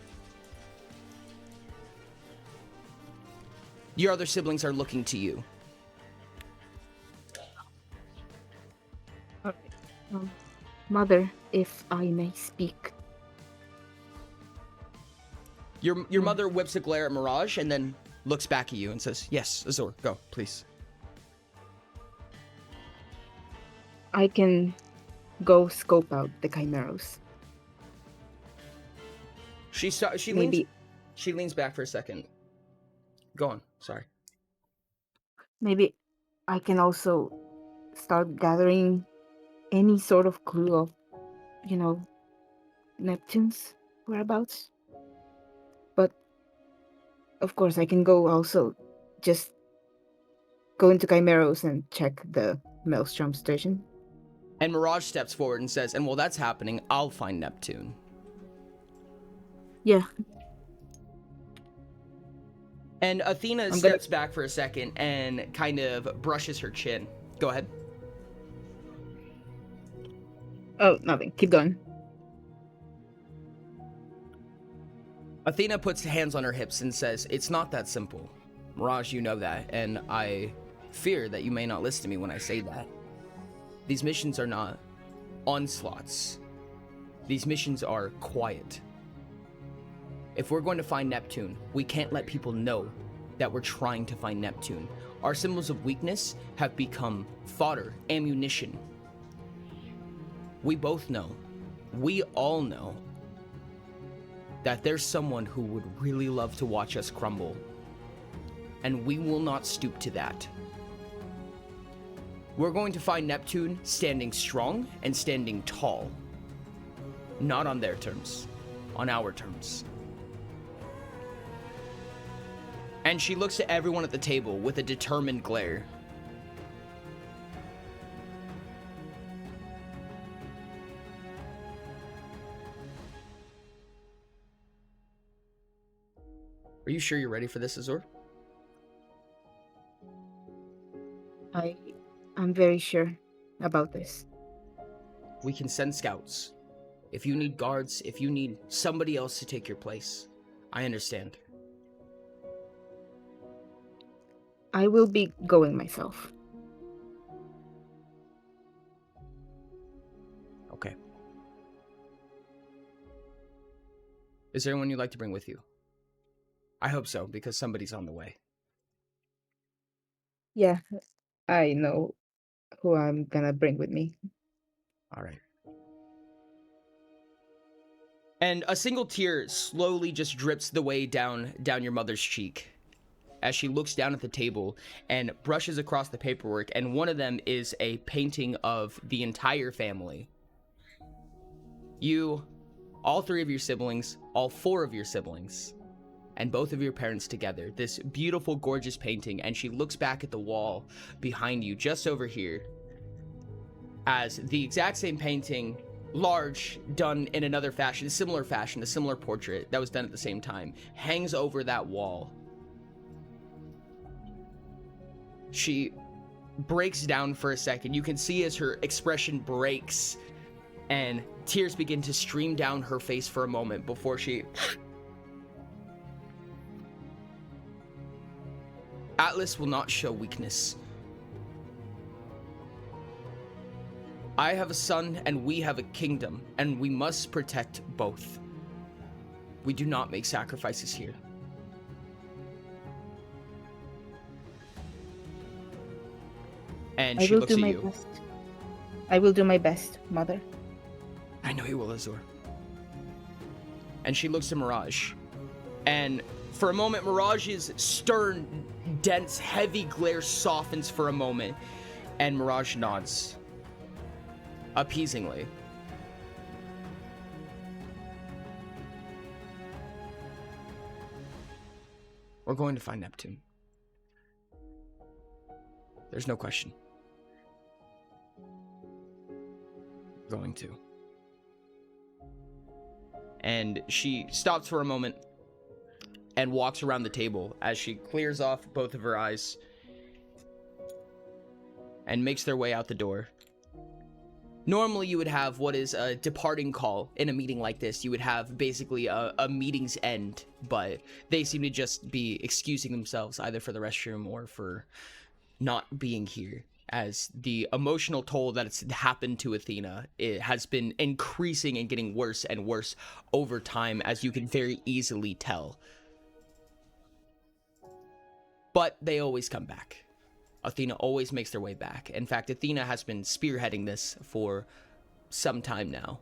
Your other siblings are looking to you. Mother, if I may speak. Your mother whips a glare at Mirage and then looks back at you and says, yes, Azure, go, please. I can go scope out the Chimeros. She leans back for a second. Go on, sorry. Maybe I can also start gathering any sort of clue of, Neptune's whereabouts. But, of course, I can go also just go into Chimeros and check the Maelstrom station. And Mirage steps forward and says, and while that's happening, I'll find Neptune. Yeah. And Athena steps back for a second and kind of brushes her chin. Go ahead. Oh, nothing. Keep going. Athena puts hands on her hips and says, it's not that simple. Mirage, you know that, and I fear that you may not listen to me when I say that. These missions are not onslaughts. These missions are quiet. If we're going to find Neptune, we can't let people know that we're trying to find Neptune. Our symbols of weakness have become fodder, ammunition. We both know, we all know, that there's someone who would really love to watch us crumble. And we will not stoop to that. We're going to find Neptune standing strong and standing tall. Not on their terms, on our terms. And she looks at everyone at the table with a determined glare. Are you sure you're ready for this, Azure? I'm very sure about this. We can send scouts. If you need guards, if you need somebody else to take your place, I understand. I will be going myself. Okay. Is there anyone you'd like to bring with you? I hope so, because somebody's on the way. Yeah, I know who I'm gonna bring with me. All right. And a single tear slowly just drips the way down your mother's cheek as she looks down at the table and brushes across the paperwork, and one of them is a painting of the entire family. You, all 3 of your siblings, all 4 of your siblings, and both of your parents together. This beautiful, gorgeous painting, and she looks back at the wall behind you, just over here, as the exact same painting, large, done in another fashion, a similar portrait that was done at the same time, hangs over that wall. She breaks down for a second. You can see as her expression breaks and tears begin to stream down her face for a moment before she... Atlas will not show weakness. I have a son and we have a kingdom, and we must protect both. We do not make sacrifices here. And she looks at you. Best. I will do my best, Mother. I know you will, Azure. And she looks at Mirage. And for a moment, Mirage's stern, dense, heavy glare softens for a moment. And Mirage nods. Appeasingly. We're going to find Neptune. There's no question. We're going to. And she stops for a moment and walks around the table as she clears off both of her eyes and makes their way out the door. Normally you would have what is a departing call in a meeting like this. You would have basically a meeting's end, but they seem to just be excusing themselves either for the restroom or for not being here, as the emotional toll that's happened to Athena, it has been increasing and getting worse and worse over time, as you can very easily tell. But they always come back. Athena always makes their way back. In fact, Athena has been spearheading this for some time now.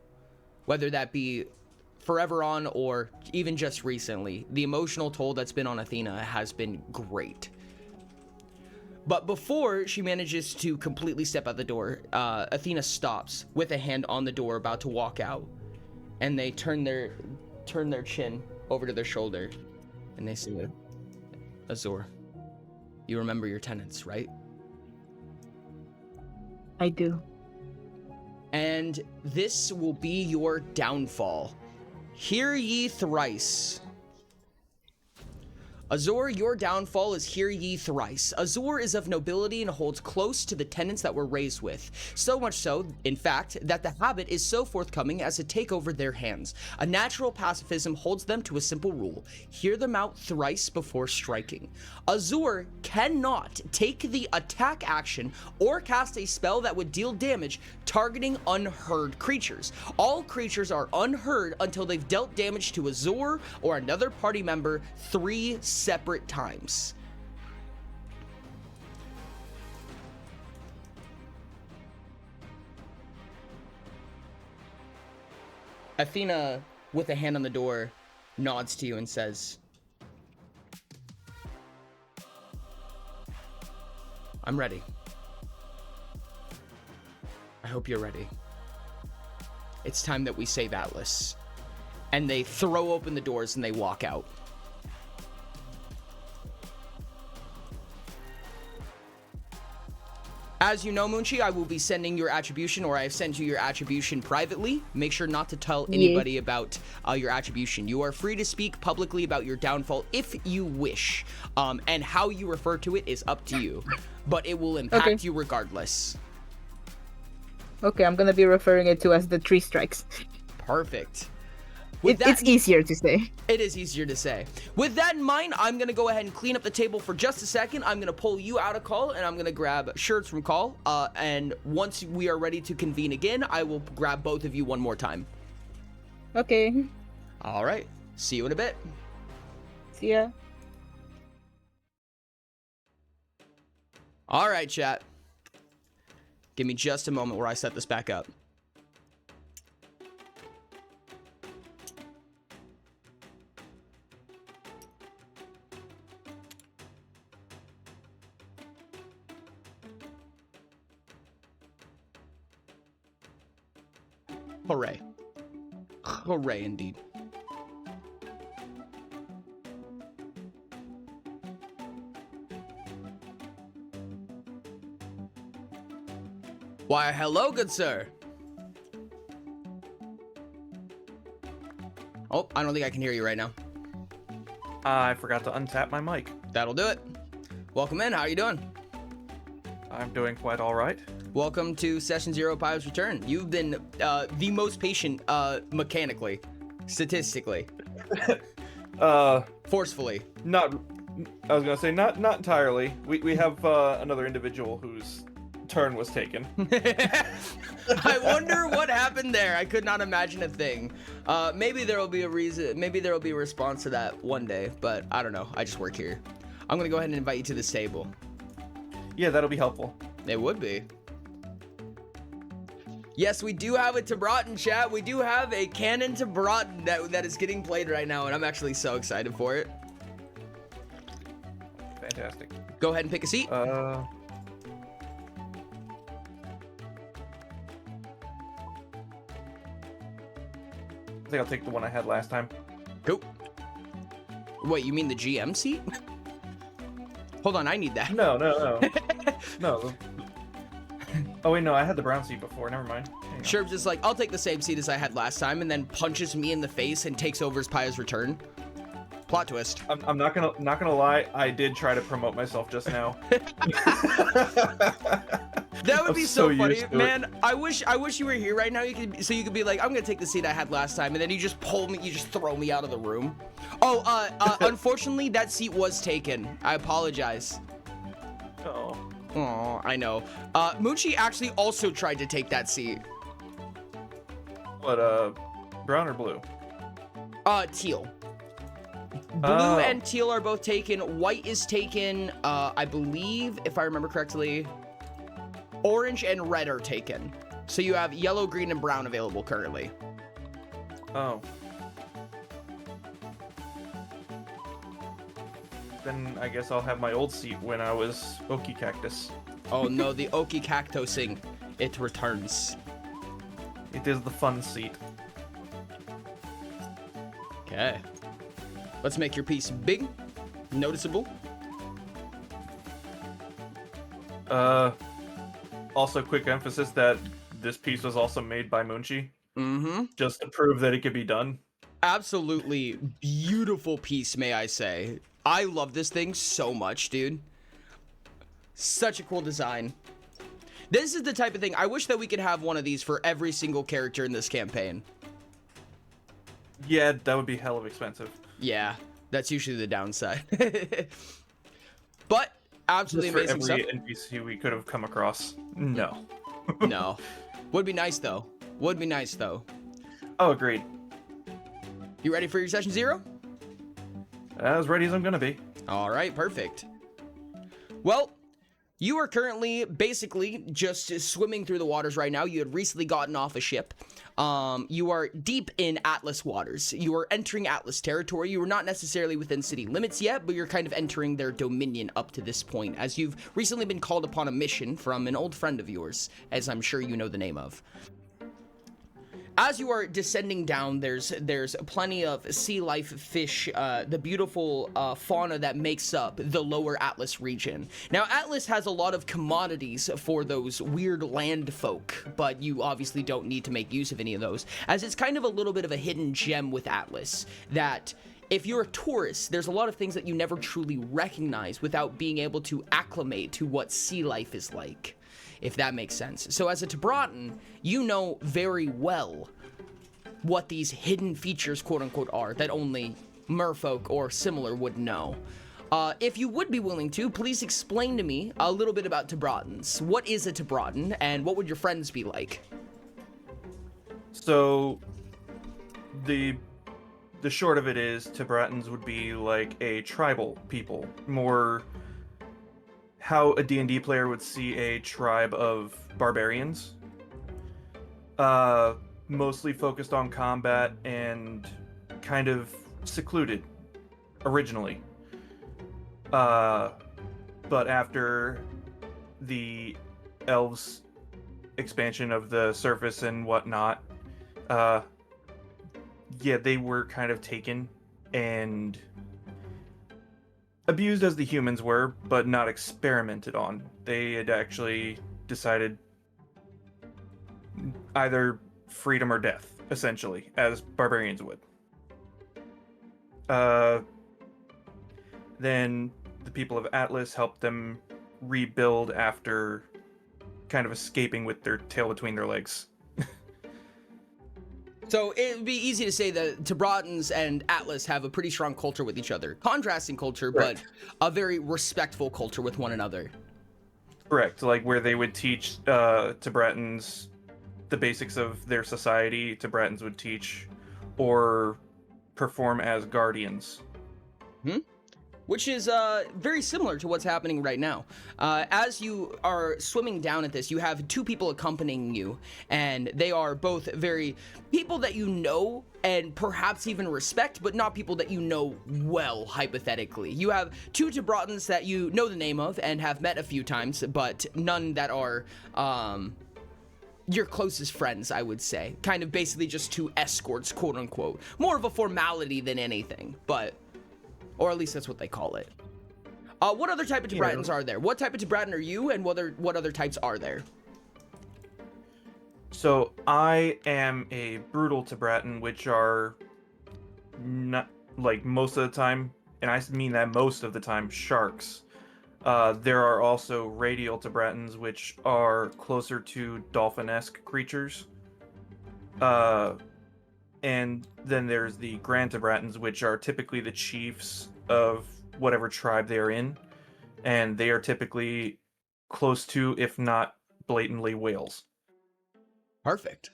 Whether that be forever on or even just recently, the emotional toll that's been on Athena has been great. But before she manages to completely step out the door, Athena stops with a hand on the door, about to walk out. And they turn their chin over to their shoulder. And they say, Azure, you remember your tenants, right? I do. And this will be your downfall. Hear ye thrice. Azure, your downfall is hear ye thrice. Azure is of nobility and holds close to the tenets that we're raised with. So much so, in fact, that the habit is so forthcoming as to take over their hands. A natural pacifism holds them to a simple rule. Hear them out thrice before striking. Azure cannot take the attack action or cast a spell that would deal damage targeting unheard creatures. All creatures are unheard until they've dealt damage to Azure or another party member 3 separate times. Athena, with a hand on the door, nods to you and says, I'm ready. I hope you're ready. It's time that we save Atlas. And they throw open the doors and they walk out. As you know, Moonchi, I will be sending your attribution, or I have sent you your attribution privately. Make sure not to tell anybody about your attribution. You are free to speak publicly about your downfall if you wish. And how you refer to it is up to you. But it will impact you regardless. Okay, I'm gonna be referring it to as the 3 strikes. Perfect. It's easier to say. It is easier to say. With that in mind, I'm going to go ahead and clean up the table for just a second. I'm going to pull you out of call, and I'm going to grab shirts from call. And once we are ready to convene again, I will grab both of you one more time. Okay. All right. See you in a bit. See ya. All right, chat. Give me just a moment where I set this back up. Hooray. Hooray indeed. Why, hello, good sir. Oh, I don't think I can hear you right now. I forgot to untap my mic. That'll do it. Welcome in. How are you doing? I'm doing quite all right. Welcome to Session 0 Pirate's Return. You've been the most patient mechanically, statistically, forcefully. Not, I was gonna say not entirely. We have another individual whose turn was taken. I wonder what happened there. I could not imagine a thing. Maybe there will be a reason. Maybe there will be a response to that one day. But I don't know. I just work here. I'm gonna go ahead and invite you to this table. Yeah, that'll be helpful. It would be. Yes, we do have a Tabratin, chat. We do have a canon Tabratin that is getting played right now, and I'm actually so excited for it. Fantastic. Go ahead and pick a seat. I think I'll take the one I had last time. Cool. Wait, you mean the GM seat? Hold on, I need that. No. No. Oh wait, no, I had the brown seat before. Never mind. Sure, just like, I'll take the same seat as I had last time, and then punches me in the face and takes over as Paya's return. Plot twist. I'm not gonna lie. I did try to promote myself just now. That would be so funny, man. It. I wish you were here right now. You could be like, I'm gonna take the seat I had last time, and then you just pull me, you just throw me out of the room. Oh, unfortunately, that seat was taken. I apologize. Oh. Oh, I know. Moochie actually also tried to take that seat. What, brown or blue? Teal. Blue and teal are both taken. White is taken. I believe, if I remember correctly, orange and red are taken. So you have yellow, green, and brown available currently. Oh. Then I guess I'll have my old seat when I was Oki Cactus. Oh no, the Oki Cactusing. It returns. It is the fun seat. Okay. Let's make your piece big, noticeable. Also, quick emphasis that this piece was also made by Munchi. Mm-hmm. Just to prove that it could be done. Absolutely beautiful piece, may I say. I love this thing so much, dude. Such a cool design. This is the type of thing, I wish that we could have one of these for every single character in this campaign. Yeah, that would be hell of expensive. Yeah, that's usually the downside. But absolutely Just amazing for stuff. every NPC we could have come across. No. No. Would be nice though. Would be nice though. Oh, agreed. You ready for your session 0? As ready as I'm gonna be. All right, perfect. Well, you are currently basically just swimming through the waters right now. You had recently gotten off a ship. You are deep in Atlas waters. You are entering Atlas territory. You are not necessarily within city limits yet, but you're kind of entering their dominion up to this point, as you've recently been called upon a mission from an old friend of yours, as I'm sure you know the name of. as you are descending down, there's plenty of sea life, fish, the beautiful fauna that makes up the lower Atlas region. Now, Atlas has a lot of commodities for those weird land folk, but you obviously don't need to make use of any of those, as it's kind of a little bit of a hidden gem with Atlas, that if you're a tourist, there's a lot of things that you never truly recognize without being able to acclimate to what sea life is like, if that makes sense. So as a Tibetan, you know very well what these hidden features, quote unquote, are that only merfolk or similar would know. If you would be willing to, please explain to me a little bit about Tibetans. What is a Tibetan, and what would your friends be like? So, the short of it is, Tibetans would be like a tribal people, more how a D&D player would see a tribe of barbarians. Mostly focused on combat and kind of secluded originally. But after the elves' expansion of the surface and whatnot, yeah, they were kind of taken and abused as the humans were, but not experimented on. They had actually decided either freedom or death, essentially, as barbarians would. Then the people of Atlas helped them rebuild after kind of escaping with their tail between their legs. So it would be easy to say that Tibetans and Atlas have a pretty strong culture with each other. Contrasting culture, Correct. but a very respectful culture with one another. Correct, like where they would teach Tibetans the basics of their society, Tibetans would teach or perform as guardians. Which is very similar to what's happening right now. As you are swimming down at this, you have two people accompanying you, and they are both very people that you know and perhaps even respect, but not people that you know well, hypothetically. You have two Tibetans that you know the name of and have met a few times, but none that are your closest friends, I would say. Kind of basically just two escorts, quote unquote. More of a formality than anything, but... or at least that's what they call it. What other type of Tibetans are there? What type of Tibetan are you, and what other types are there? So I am a brutal Tibetan, which are not, like, most of the time, and I mean that most of the time, sharks. There are also radial Tibetans, which are closer to dolphin-esque creatures. And then there's the Grand Tibetans, which are typically the chiefs of whatever tribe they are in. And they are typically close to, if not blatantly, whales. Perfect.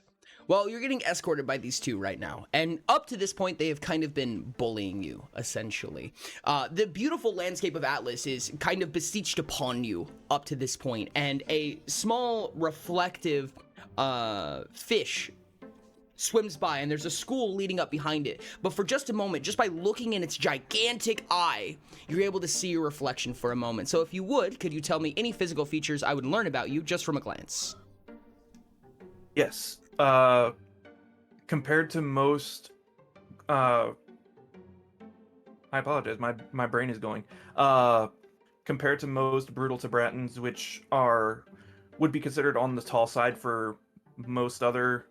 Well, you're getting escorted by these two right now. And up to this point, they have kind of been bullying you, essentially. The beautiful landscape of Atlas is kind of beseeched upon you up to this point. And a small, reflective fish swims by, and there's a school leading up behind it. But for just a moment, just by looking in its gigantic eye, you're able to see your reflection for a moment. So if you would, could you tell me any physical features I would learn about you just from a glance? Yes. Compared to most... I apologize, my brain is going. Compared to most brutal Tibetans, which would be considered on the tall side for most other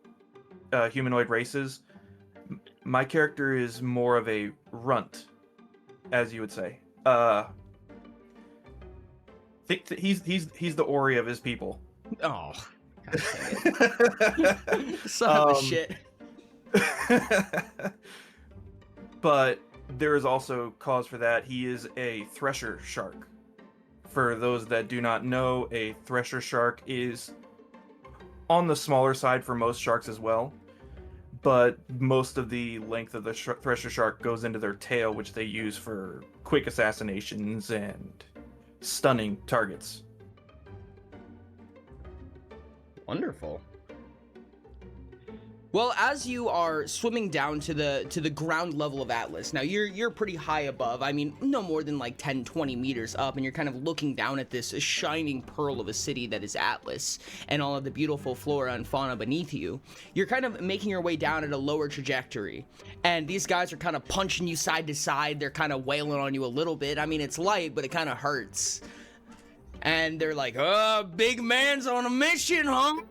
humanoid races, my character is more of a runt, as you would say. He's the Ori of his people. Oh, God dang it. Son of a shit. But there is also cause for that. He is a thresher shark. For those that do not know, a thresher shark is on the smaller side for most sharks as well, but most of the length of the thresher shark goes into their tail, which they use for quick assassinations and stunning targets. Wonderful. Well, as you are swimming down to the ground level of Atlas, now you're pretty high above. I mean, no more than like 10, 20 meters up, and you're kind of looking down at this shining pearl of a city that is Atlas and all of the beautiful flora and fauna beneath you. You're kind of making your way down at a lower trajectory, and these guys are kind of punching you side to side. They're kind of wailing on you a little bit. I mean, it's light, but it kind of hurts. And they're like, "Oh, big man's on a mission, huh?"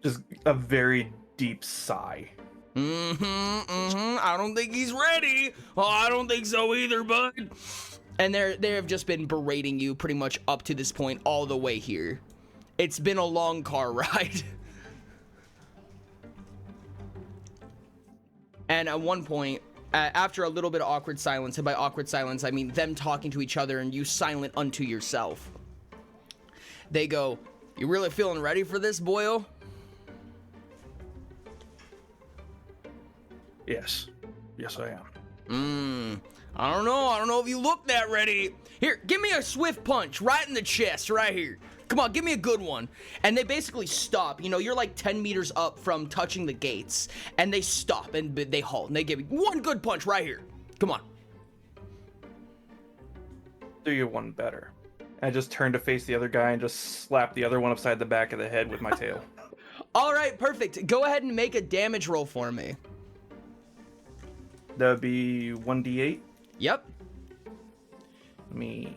Just a very deep sigh. I don't think he's ready. Oh, I don't think so either, bud. And they have just been berating you pretty much up to this point all the way here. It's been a long car ride. And at one point, after a little bit of awkward silence, and by awkward silence, I mean them talking to each other and you silent unto yourself, they go, "You really feeling ready for this, boyo?" Yes. Yes, I am. I don't know if you look that ready. Here, give me a swift punch right in the chest, right here. Come on, give me a good one. And they basically stop. You know, you're like 10 meters up from touching the gates, and they stop and they halt, and they give you one good punch right here. Come on. Do you one better? I just turn to face the other guy and just slap the other one upside the back of the head with my tail. All right, perfect. Go ahead and make a damage roll for me. That would be 1d8. Yep. Let me...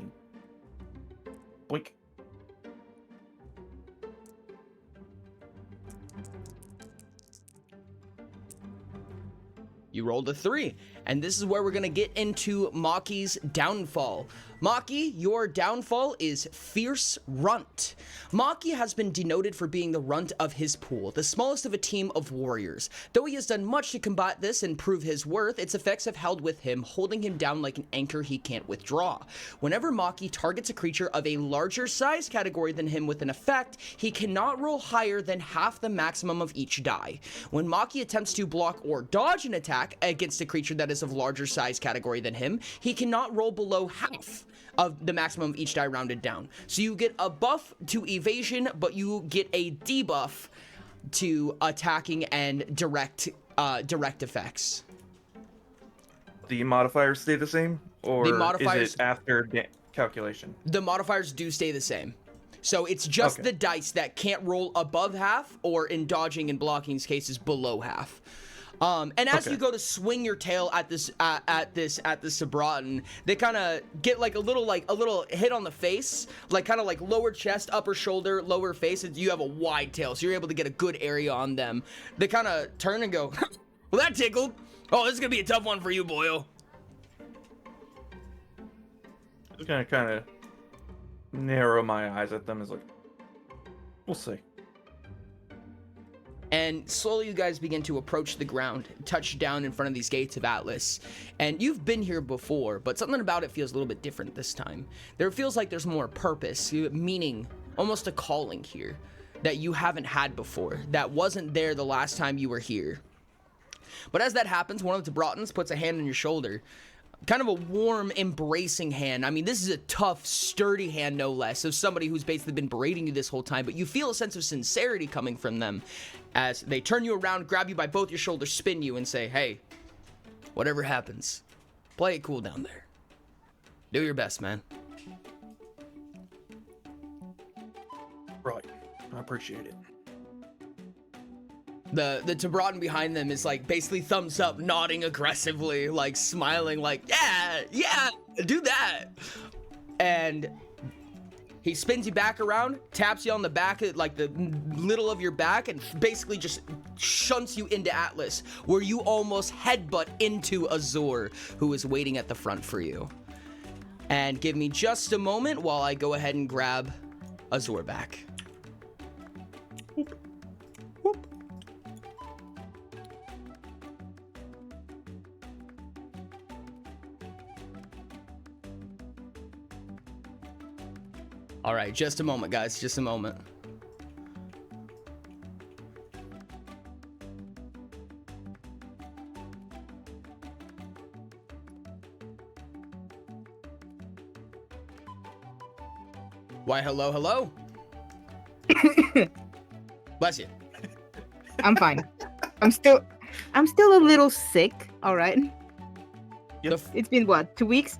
Blink. You rolled a 3, and this is where we're gonna get into Maki's downfall. Maki, your downfall is Fierce Runt. Maki has been denoted for being the runt of his pool, the smallest of a team of warriors. Though he has done much to combat this and prove his worth, its effects have held with him, holding him down like an anchor he can't withdraw. Whenever Maki targets a creature of a larger size category than him with an effect, he cannot roll higher than half the maximum of each die. When Maki attempts to block or dodge an attack against a creature that is of larger size category than him, he cannot roll below half of the maximum of each die rounded down. So you get a buff to evasion, but you get a debuff to attacking and direct effects. The modifiers stay the same? Or The modifiers- is it after calculation? The modifiers do stay the same. So it's just the dice that can't roll above half, or in dodging and blocking's cases below half. And as you go to swing your tail at this Sabratin, they kind of get like a little hit on the face, like kind of like lower chest, upper shoulder, lower face. And you have a wide tail, so you're able to get a good area on them. They kind of turn and go, "Well, that tickled. Oh, this is gonna be a tough one for you, boyo." I'm just gonna kind of narrow my eyes at them as like, we'll see. And slowly you guys begin to approach the ground, touch down in front of these gates of Atlas. And you've been here before, but something about it feels a little bit different this time. There feels like there's more purpose, meaning, almost a calling here that you haven't had before, that wasn't there the last time you were here. But as that happens, one of the Tabratans puts a hand on your shoulder. Kind of a warm, embracing hand. I mean, this is a tough, sturdy hand, no less, of somebody who's basically been berating you this whole time, but you feel a sense of sincerity coming from them as they turn you around, grab you by both your shoulders, spin you, and say, "Hey, whatever happens, play it cool down there. Do your best, man." Right. I appreciate it. The Tabratan behind them is like basically thumbs up, nodding aggressively, like smiling, like, yeah, do that. And he spins you back around, taps you on the back, like the middle of your back, and basically just shunts you into Atlas, where you almost headbutt into Azure, who is waiting at the front for you. And give me just a moment while I go ahead and grab Azure back. All right, just a moment, guys, just a moment. Why, hello. Bless you. I'm fine. I'm still a little sick. All right. The, It's been what, 2 weeks?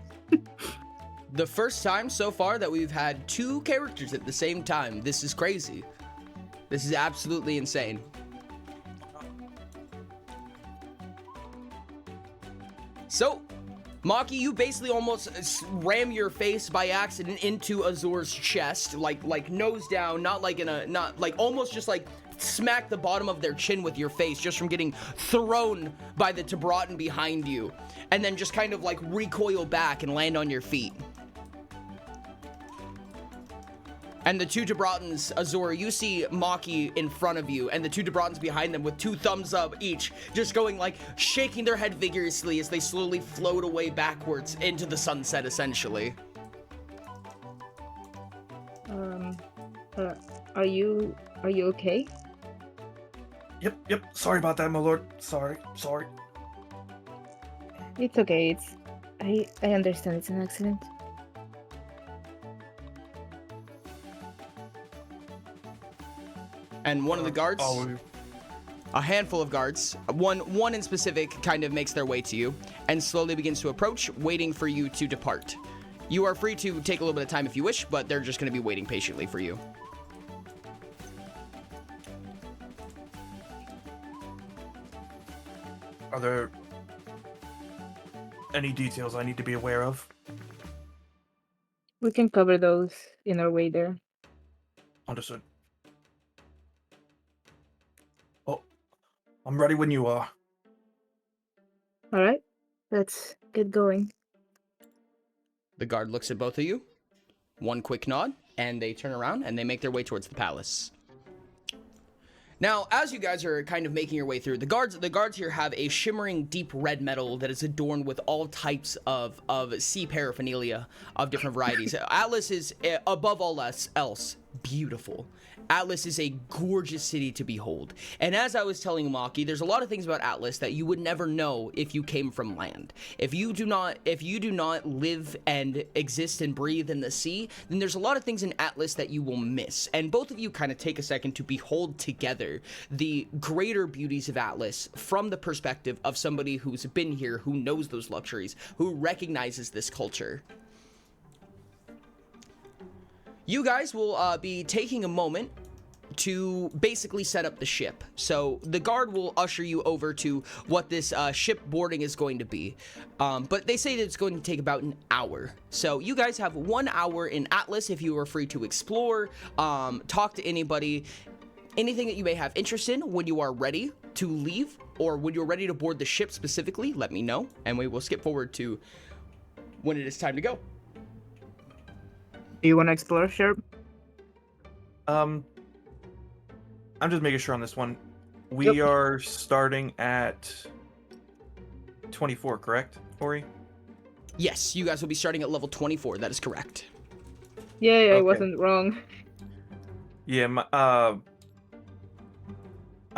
the first time so far that we've had 2 characters at the same time. This is crazy. This is absolutely insane. So, Maki, you basically almost ram your face by accident into Azure's chest, like nose down, not like almost just like smack the bottom of their chin with your face just from getting thrown by the Tibratin behind you, and then just kind of like recoil back and land on your feet. And the 2 Tibratans, Azure, you see Maki in front of you, and the 2 Tibratans behind them with 2 thumbs up each, just going like, shaking their head vigorously as they slowly float away backwards into the sunset, essentially. Are you okay? Yep. Sorry about that, my lord. Sorry. It's okay. I understand it's an accident. And one of the guards, a handful of guards, one in specific, kind of makes their way to you and slowly begins to approach, waiting for you to depart. You are free to take a little bit of time if you wish, but they're just going to be waiting patiently for you. Are there any details I need to be aware of? We can cover those in our way there. Understood. Oh, I'm ready when you are. All right, let's get going. The guard looks at both of you, one quick nod, and they turn around and they make their way towards the palace. Now, as you guys are kind of making your way through, the guards here have a shimmering deep red metal that is adorned with all types of sea paraphernalia of different varieties. Atlas is, above all else, beautiful. Atlas is a gorgeous city to behold. And as I was telling Maki, there's a lot of things about Atlas that you would never know if you came from land. If you do not live and exist and breathe in the sea, then there's a lot of things in Atlas that you will miss. And both of you kind of take a second to behold together the greater beauties of Atlas from the perspective of somebody who's been here, who knows those luxuries, who recognizes this culture. You guys will be taking a moment to basically set up the ship. So the guard will usher you over to what this ship boarding is going to be. But they say that it's going to take about an hour. So you guys have 1 hour in Atlas if you are free to explore, talk to anybody, anything that you may have interest in. When you are ready to leave, or when you're ready to board the ship specifically, let me know, and we will skip forward to when it is time to go. Do you want to explore, Sherp? I'm just making sure on this one. We are starting at 24, correct, Ori? Yes, you guys will be starting at level 24. That is correct. Yeah, Okay. I wasn't wrong. Yeah, I'm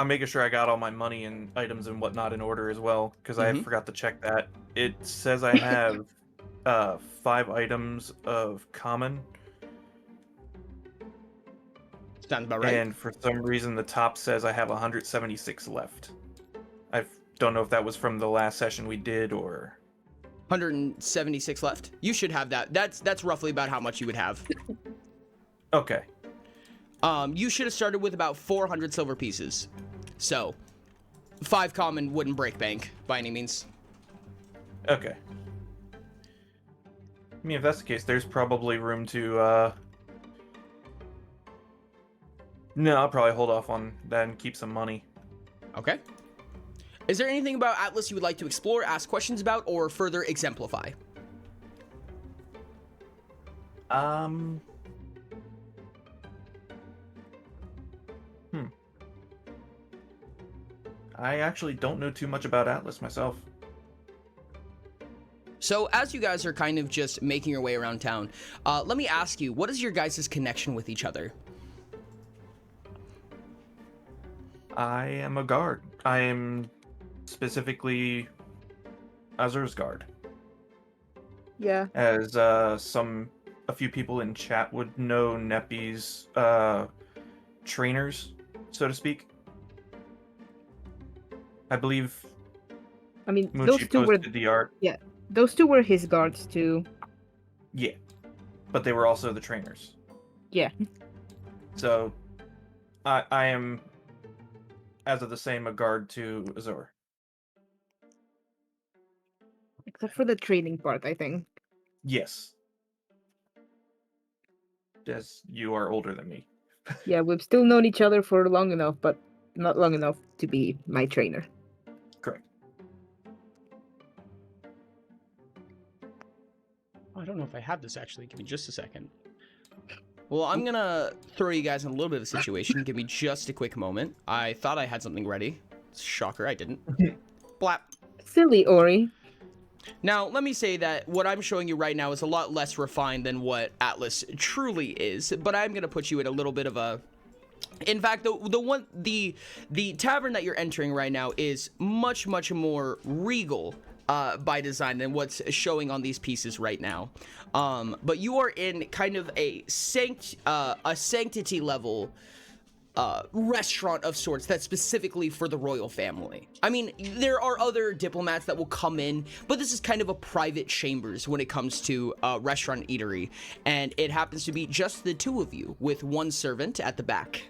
making sure I got all my money and items and whatnot in order as well, because I forgot to check that. It says I have 5 items of common. Sounds about right. And for some reason, the top says I have 176 left. I don't know if that was from the last session we did or... 176 left. You should have that. That's roughly about how much you would have. Okay. You should have started with about 400 silver pieces. So, 5 common wouldn't break bank by any means. Okay. I mean, if that's the case, there's probably room to, No, I'll probably hold off on that and keep some money. Okay. Is there anything about Atlas you would like to explore, ask questions about, or further exemplify? I actually don't know too much about Atlas myself. So, as you guys are kind of just making your way around town, let me ask you, what is your guys' connection with each other? I am a guard. I am specifically Azure's guard. Yeah. As a few people in chat would know, Nepi's trainers, so to speak. I believe I mean, Moochie those two were posted the art. those two were his guards too. Yeah, but they were also the trainers. Yeah. So, I am, as of the same, a guard to Azure. Except for the training part, I think. Yes. As you are older than me. Yeah, we've still known each other for long enough, but not long enough to be my trainer. Correct. I don't know if I have this actually. Give me just a second. Well, I'm gonna throw you guys in a little bit of a situation. Give me just a quick moment. I thought I had something ready. Shocker, I didn't. Blap. Silly Ori. Now, let me say that what I'm showing you right now is a lot less refined than what Atlas truly is, but I'm gonna put you in a little bit of a... In fact, the tavern that you're entering right now is much more regal by design than what's showing on these pieces right now. But you are in kind of a sanctity level restaurant of sorts that's specifically for the royal family. I mean, there are other diplomats that will come in, but this is kind of a private chambers when it comes to restaurant eatery, and it happens to be just the two of you with one servant at the back.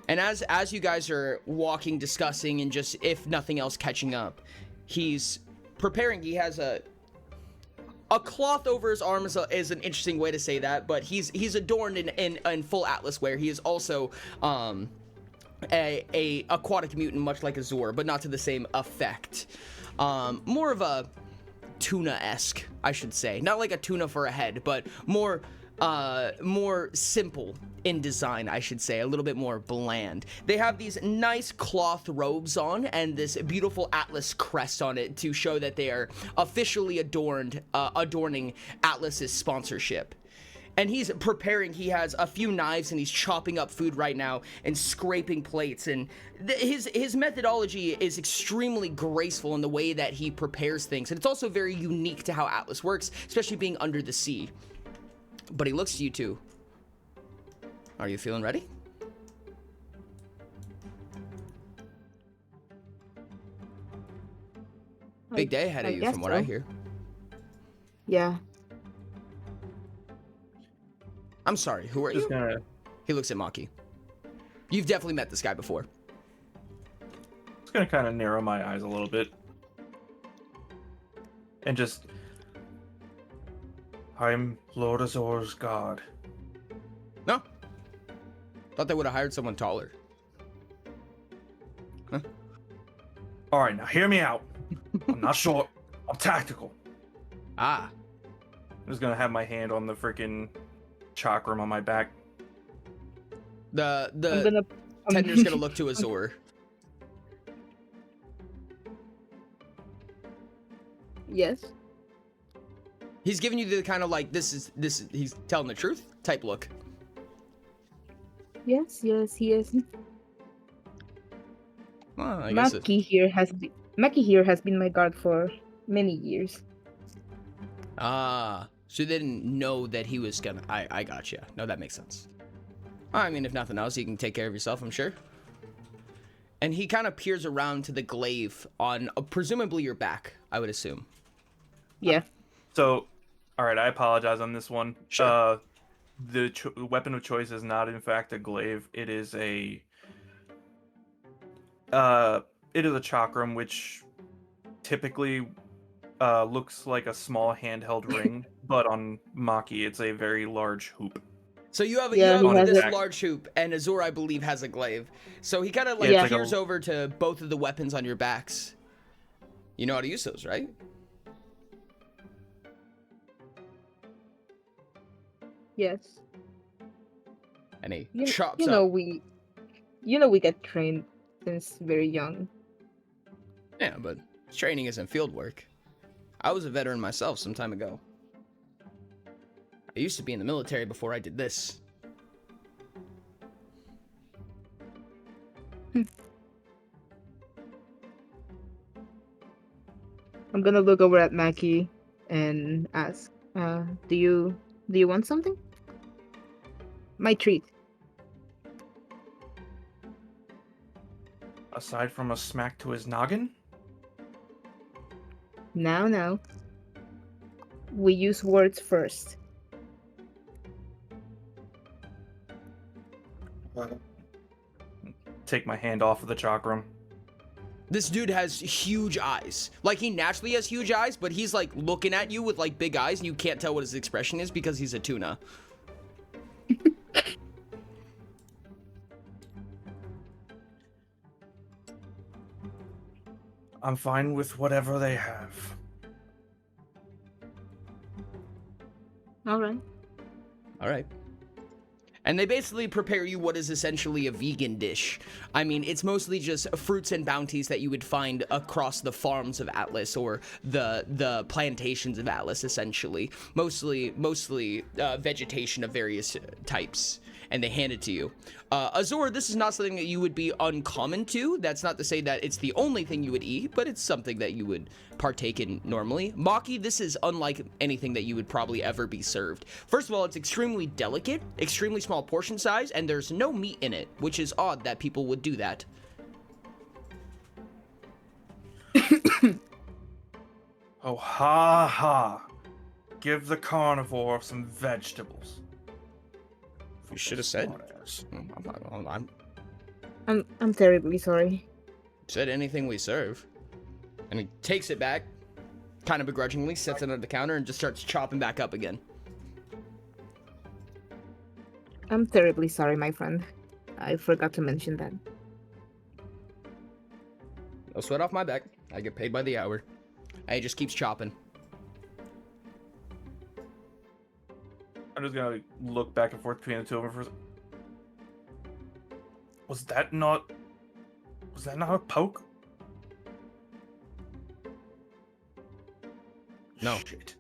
And as you guys are walking, discussing, and just, if nothing else, catching up, he's preparing. He has a cloth over his arm is an interesting way to say that, but he's adorned in full Atlas wear. He is also a aquatic mutant, much like Azure, but not to the same effect. More of a tuna-esque, I should say. Not like a tuna for a head, but more simple in design, I should say, a little bit more bland. They have these nice cloth robes on and this beautiful Atlas crest on it to show that they are officially adorning Atlas's sponsorship. And he's preparing. He has a few knives and he's chopping up food right now and scraping plates, and his methodology is extremely graceful in the way that he prepares things, and it's also very unique to how Atlas works, especially being under the sea. But he looks to you two. Are you feeling ready? Big day ahead of you, from what I hear. Yeah. I'm sorry, who are you? He looks at Maki. You've definitely met this guy before. Just gonna kind of narrow my eyes a little bit. And just... I'm Lord Azure's guard. No. Thought they would have hired someone taller. Huh? Alright, now hear me out. I'm not short. I'm tactical. Ah. I'm just gonna have my hand on the freaking chakram on my back. The tender's gonna look to Azure. Yes. He's giving you the kind of like, this is he's telling the truth type look. Yes, he is. Well, I guess Maki here has been my guard for many years. Ah, so they didn't know that he was gonna... I gotcha. No, that makes sense. I mean, if nothing else, you can take care of yourself, I'm sure. And he kind of peers around to the glaive on presumably your back, I would assume. Yeah. So, alright, I apologize on this one. Sure. The weapon of choice is not, in fact, a glaive. It is a... it is a chakram, which typically looks like a small handheld ring, but on Maki, it's a very large hoop. So you have, Yeah, you he have has this it. large hoop, and Azure, I believe, has a glaive. So he kind of like Yeah, it's like peers over to both of the weapons on your backs. You know how to use those, right? Yes. And he You chops know up. we get trained since very young. Yeah, but training isn't field work. I was a veteran myself some time ago. I used to be in the military before I did this. I'm gonna look over at Maki and ask, do you want something? My treat. Aside from a smack to his noggin? Now. We use words first. Take my hand off of the chakram. This dude has huge eyes. Like, he naturally has huge eyes, but he's like looking at you with like big eyes, and you can't tell what his expression is because he's a tuna. I'm fine with whatever they have. All right. All right. And they basically prepare you what is essentially a vegan dish. I mean, it's mostly just fruits and bounties that you would find across the farms of Atlas or the plantations of Atlas, essentially. Mostly vegetation of various types, and they hand it to you. Azure, this is not something that you would be uncommon to. That's not to say that it's the only thing you would eat, but it's something that you would partake in normally. Maki, this is unlike anything that you would probably ever be served. First of all, it's extremely delicate, extremely small portion size, and there's no meat in it, which is odd that people would do that. Oh, ha ha. Give the carnivore some vegetables. You should have said. Smartass. I'm terribly sorry. Said anything we serve. And he takes it back, kind of begrudgingly, sets it under the counter, and just starts chopping back up again. I'm terribly sorry, my friend. I forgot to mention that. No sweat off my back. I get paid by the hour. And he just keeps chopping. I'm just gonna look back and forth between the two of them for. Was that not a poke? No. Shit.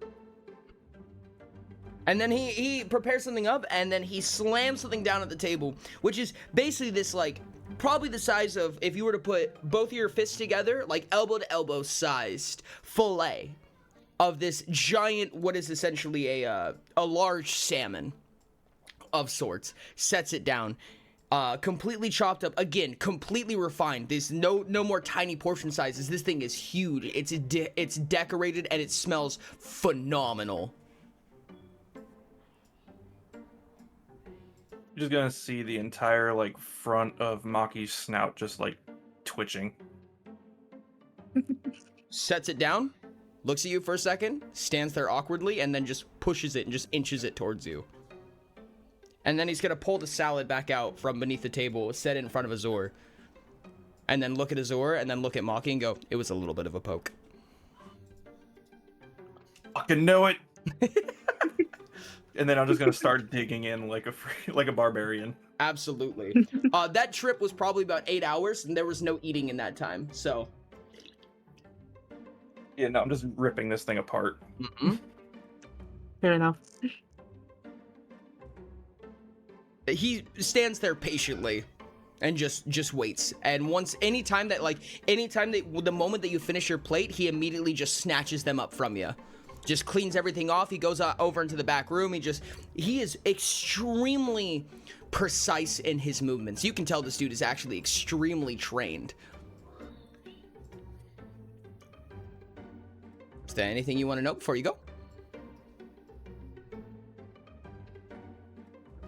And then he prepares something up, and then he slams something down at the table, which is basically this, like, probably the size of, if you were to put both of your fists together, like elbow to elbow sized fillet of this giant, what is essentially a large salmon of sorts. Sets it down, completely chopped up, again, completely refined. There's no more tiny portion sizes. This thing is huge. It's decorated, and it smells phenomenal. You're just gonna see the entire, like, front of Maki's snout just, like, twitching. Sets it down, looks at you for a second, stands there awkwardly, and then just pushes it and just inches it towards you. And then he's gonna pull the salad back out from beneath the table, set it in front of Azure, and then look at Azure, and then look at Maki and go, it was a little bit of a poke. Fucking know it! And then I'm just gonna start digging in like a barbarian. Absolutely. That trip was probably about 8 hours, and there was no eating in that time, so. Yeah, no, I'm just ripping this thing apart. Mm-mm. Fair enough. He stands there patiently and just waits. And anytime that the moment that you finish your plate, he immediately just snatches them up from you. Just cleans everything off. He goes over into the back room. He is extremely precise in his movements. You can tell this dude is actually extremely trained. Is there anything you want to know before you go?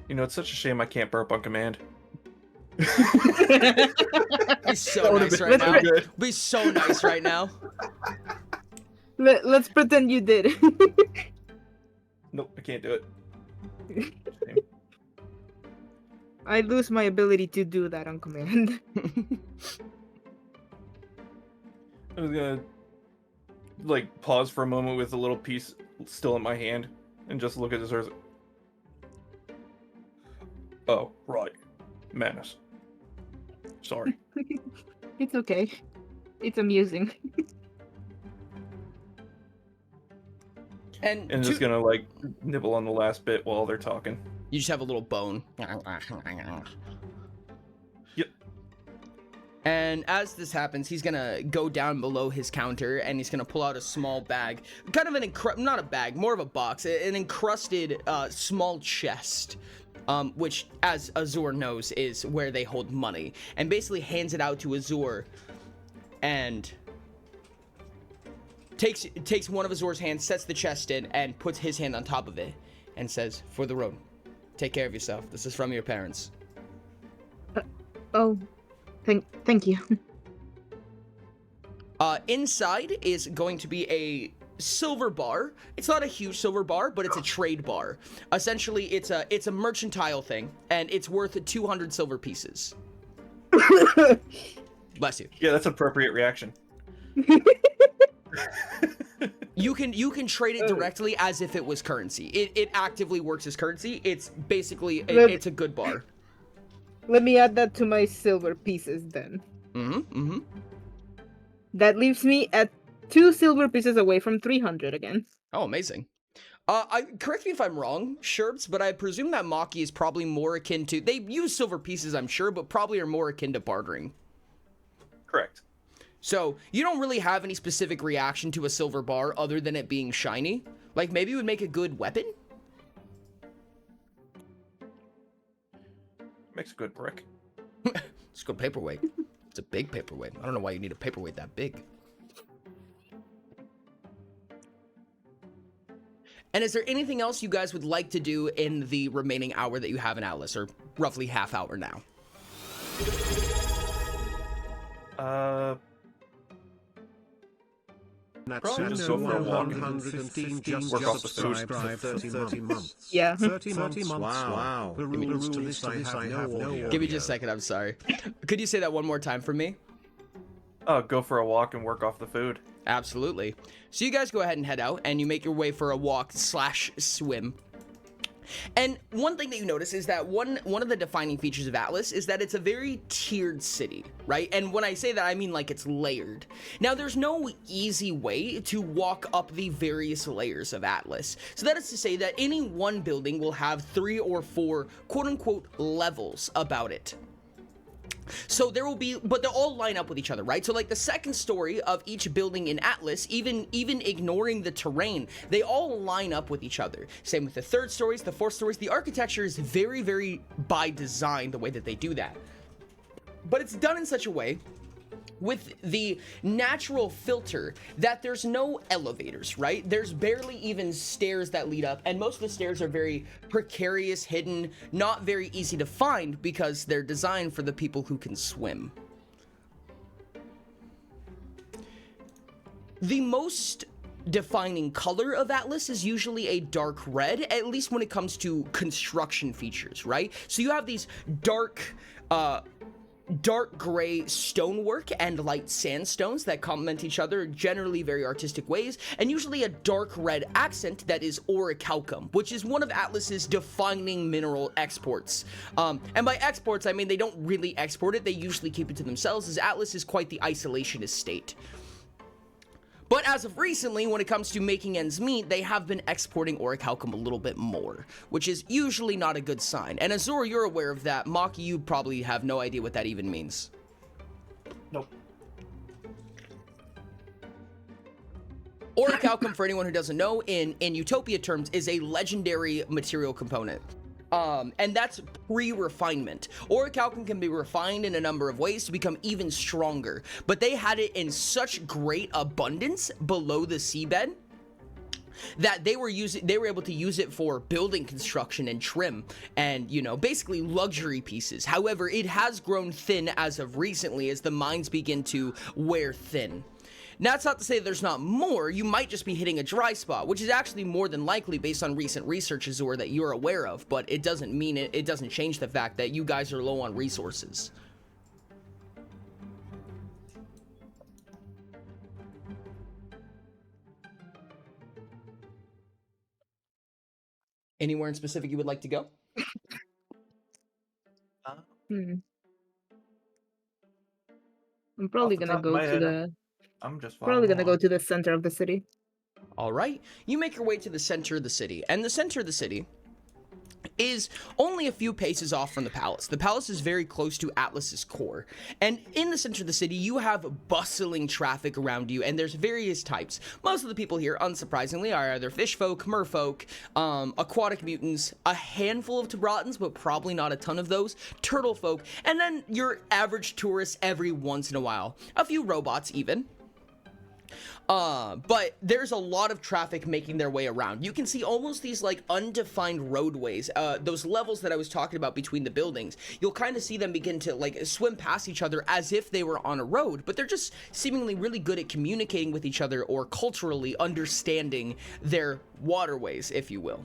You know, it's such a shame I can't burp on command. He's so nice right now. Be so nice right now. Let's pretend you did. Nope, I can't do it. I lose my ability to do that on command. I was gonna like pause for a moment with a little piece still in my hand and just look at this. Oh, right. Menace. Sorry. It's okay. It's amusing. And just gonna like nibble on the last bit while they're talking. You just have a little bone. Yep. And as this happens, he's gonna go down below his counter and he's gonna pull out a small bag, kind of not a bag, more of a box, an encrusted small chest which, as Azure knows, is where they hold money, and basically hands it out to Azure, and takes one of Azure's hands, sets the chest in, and puts his hand on top of it, and says, "For the road, take care of yourself. This is from your parents." Oh, thank you. Inside is going to be a silver bar. It's not a huge silver bar, but it's a trade bar. Essentially, it's a mercantile thing, and it's worth 200 silver pieces. Bless you. Yeah, that's appropriate reaction. You can trade it directly as if it was currency. It actively works as currency. It's basically it's a good bar. Let me add that to my silver pieces then. That leaves me at 2 silver pieces away from 300 again. Oh, amazing. Correct me if I'm wrong, Sherbs, but I presume that Maki is probably more akin to... They use silver pieces, I'm sure, but probably are more akin to bartering. Correct. So, you don't really have any specific reaction to a silver bar other than it being shiny? Like, maybe it would make a good weapon? Makes a good brick. It's a good paperweight. It's a big paperweight. I don't know why you need a paperweight that big. And is there anything else you guys would like to do in the remaining hour that you have in Atlas, or roughly half hour now? Probably just go for a walk. 115 work off the food. 30 months. Yeah. 30 months. Wow. The rules to this I have no idea. Give me just a second, I'm sorry. Could you say that one more time for me? Go for a walk and work off the food. Absolutely. So you guys go ahead and head out, and you make your way for a walk/swim. And one thing that you notice is that one of the defining features of Atlas is that it's a very tiered city, right? And when I say that, I mean like it's layered. Now, there's no easy way to walk up the various layers of Atlas. So that is to say that any one building will have 3 or 4 quote-unquote levels about it. So there will be, but they'll all line up with each other, right? So like the second story of each building in Atlas, even ignoring the terrain, they all line up with each other. Same with the third stories, the fourth stories. The architecture is very, very by design the way that they do that. But it's done in such a way with the natural filter that there's no elevators, right? There's barely even stairs that lead up, and most of the stairs are very precarious, hidden, not very easy to find because they're designed for the people who can swim. The most defining color of Atlas is usually a dark red, at least when it comes to construction features, right? So you have these dark gray stonework and light sandstones that complement each other, generally very artistic ways, and usually a dark red accent that is orichalcum, which is one of Atlas's defining mineral exports. And by exports, I mean they don't really export it, they usually keep it to themselves, as Atlas is quite the isolationist state. But as of recently, when it comes to making ends meet, they have been exporting orichalcum a little bit more, which is usually not a good sign. And Azure, you're aware of that. Maki, you probably have no idea what that even means. Nope. Orichalcum, for anyone who doesn't know, in Utopia terms, is a legendary material component. And that's pre-refinement. Orichalcum can be refined in a number of ways to become even stronger, but they had it in such great abundance below the seabed that they were able to use it for building construction and trim and, you know, basically luxury pieces. However, it has grown thin as of recently as the mines begin to wear thin. Now, that's not to say there's not more. You might just be hitting a dry spot, which is actually more than likely based on recent research, Azure, that you're aware of, but it doesn't mean it doesn't change the fact that you guys are low on resources. Anywhere in specific you would like to go? I'm probably gonna go to the... I'm just Probably gonna go along. to the center of the city. All right, you make your way to the center of the city, and the center of the city is only a few paces off from the palace. The palace is very close to Atlas's core, and in the center of the city you have bustling traffic around you, and there's various types. Most of the people here, unsurprisingly, are either fish folk, merfolk, aquatic mutants, a handful of Tibratans, but probably not a ton of those, turtle folk, and then your average tourists every once in a while. A few robots even. But there's a lot of traffic making their way around. You can see almost these like undefined roadways, those levels that I was talking about between the buildings. You'll kind of see them begin to like swim past each other as if they were on a road, but they're just seemingly really good at communicating with each other or culturally understanding their waterways, if you will.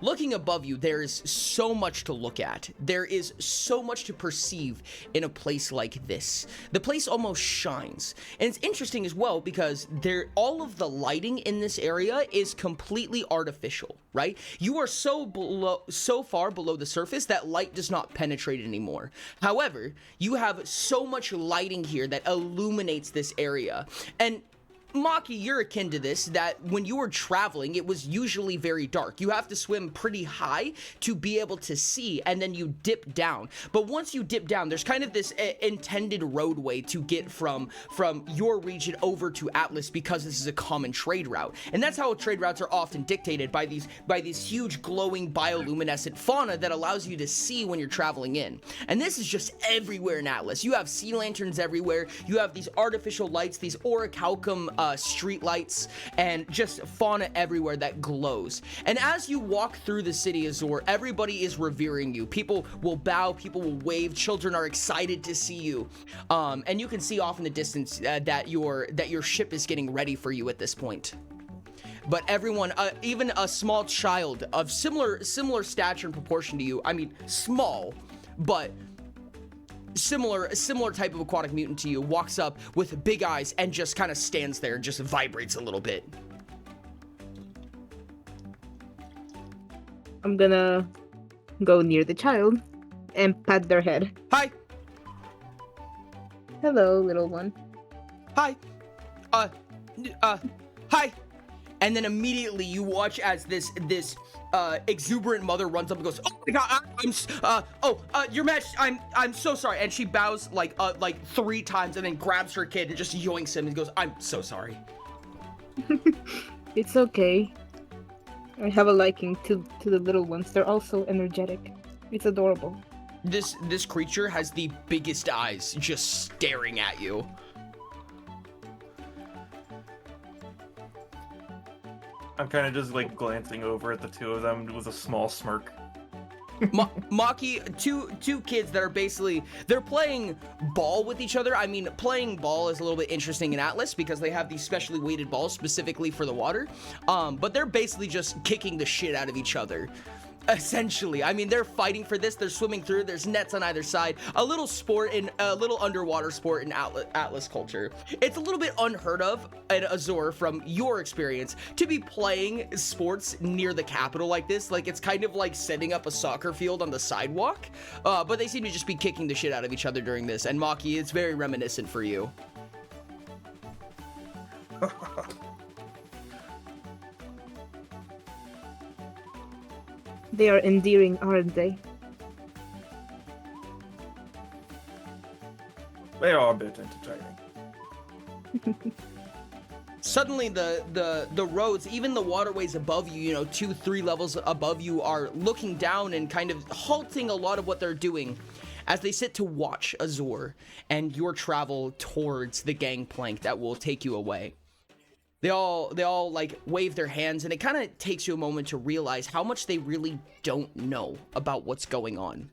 Looking above you, there is so much to look at. There is so much to perceive in a place like this. The place almost shines. And it's interesting as well because all of the lighting in this area is completely artificial, right? You are so far below the surface that light does not penetrate anymore. However, you have so much lighting here that illuminates this area. And Maki, you're akin to this, that when you were traveling, it was usually very dark. You have to swim pretty high to be able to see, and then you dip down. But once you dip down, there's kind of this intended roadway to get from your region over to Atlas because this is a common trade route. And that's how trade routes are often dictated by these huge glowing bioluminescent fauna that allows you to see when you're traveling in. And this is just everywhere in Atlas. You have sea lanterns everywhere. You have these artificial lights, these orichalcum street lights, and just fauna everywhere that glows. And as you walk through the city Azure, everybody is revering you. People will bow, people will wave, children are excited to see you. And you can see off in the distance that your ship is getting ready for you at this point. But everyone, even a small child of similar stature and proportion to you, I mean small, but similar type of aquatic mutant to you, walks up with big eyes and just kind of stands there and just vibrates a little bit. I'm gonna go near the child and pat their head. Hi. Hello, little one. Hi. Hi. And then immediately you watch as this exuberant mother runs up and goes, "Oh my God, Your Majesty, I'm so sorry." And she bows like 3 times and then grabs her kid and just yoinks him and goes, "I'm so sorry." It's okay. I have a liking to the little ones. They're also energetic. It's adorable. This creature has the biggest eyes just staring at you. I'm kind of just like glancing over at the two of them with a small smirk. Maki, two kids that are basically, they're playing ball with each other. I mean, playing ball is a little bit interesting in Atlas because they have these specially weighted balls specifically for the water. But they're basically just kicking the shit out of each other. Essentially, I mean, they're fighting for this. They're swimming through. There's nets on either side. A little underwater sport in Atlas culture. It's a little bit unheard of in Azure from your experience to be playing sports near the capital like this. Like, it's kind of like setting up a soccer field on the sidewalk. But they seem to just be kicking the shit out of each other during this. And Maki, it's very reminiscent for you. They are endearing, aren't they? They are a bit entertaining. Suddenly the roads, even the waterways above you, 2-3 levels above you, are looking down and kind of halting a lot of what they're doing as they sit to watch Azure and your travel towards the gangplank that will take you away. They all like wave their hands, and it kind of takes you a moment to realize how much they really don't know about what's going on.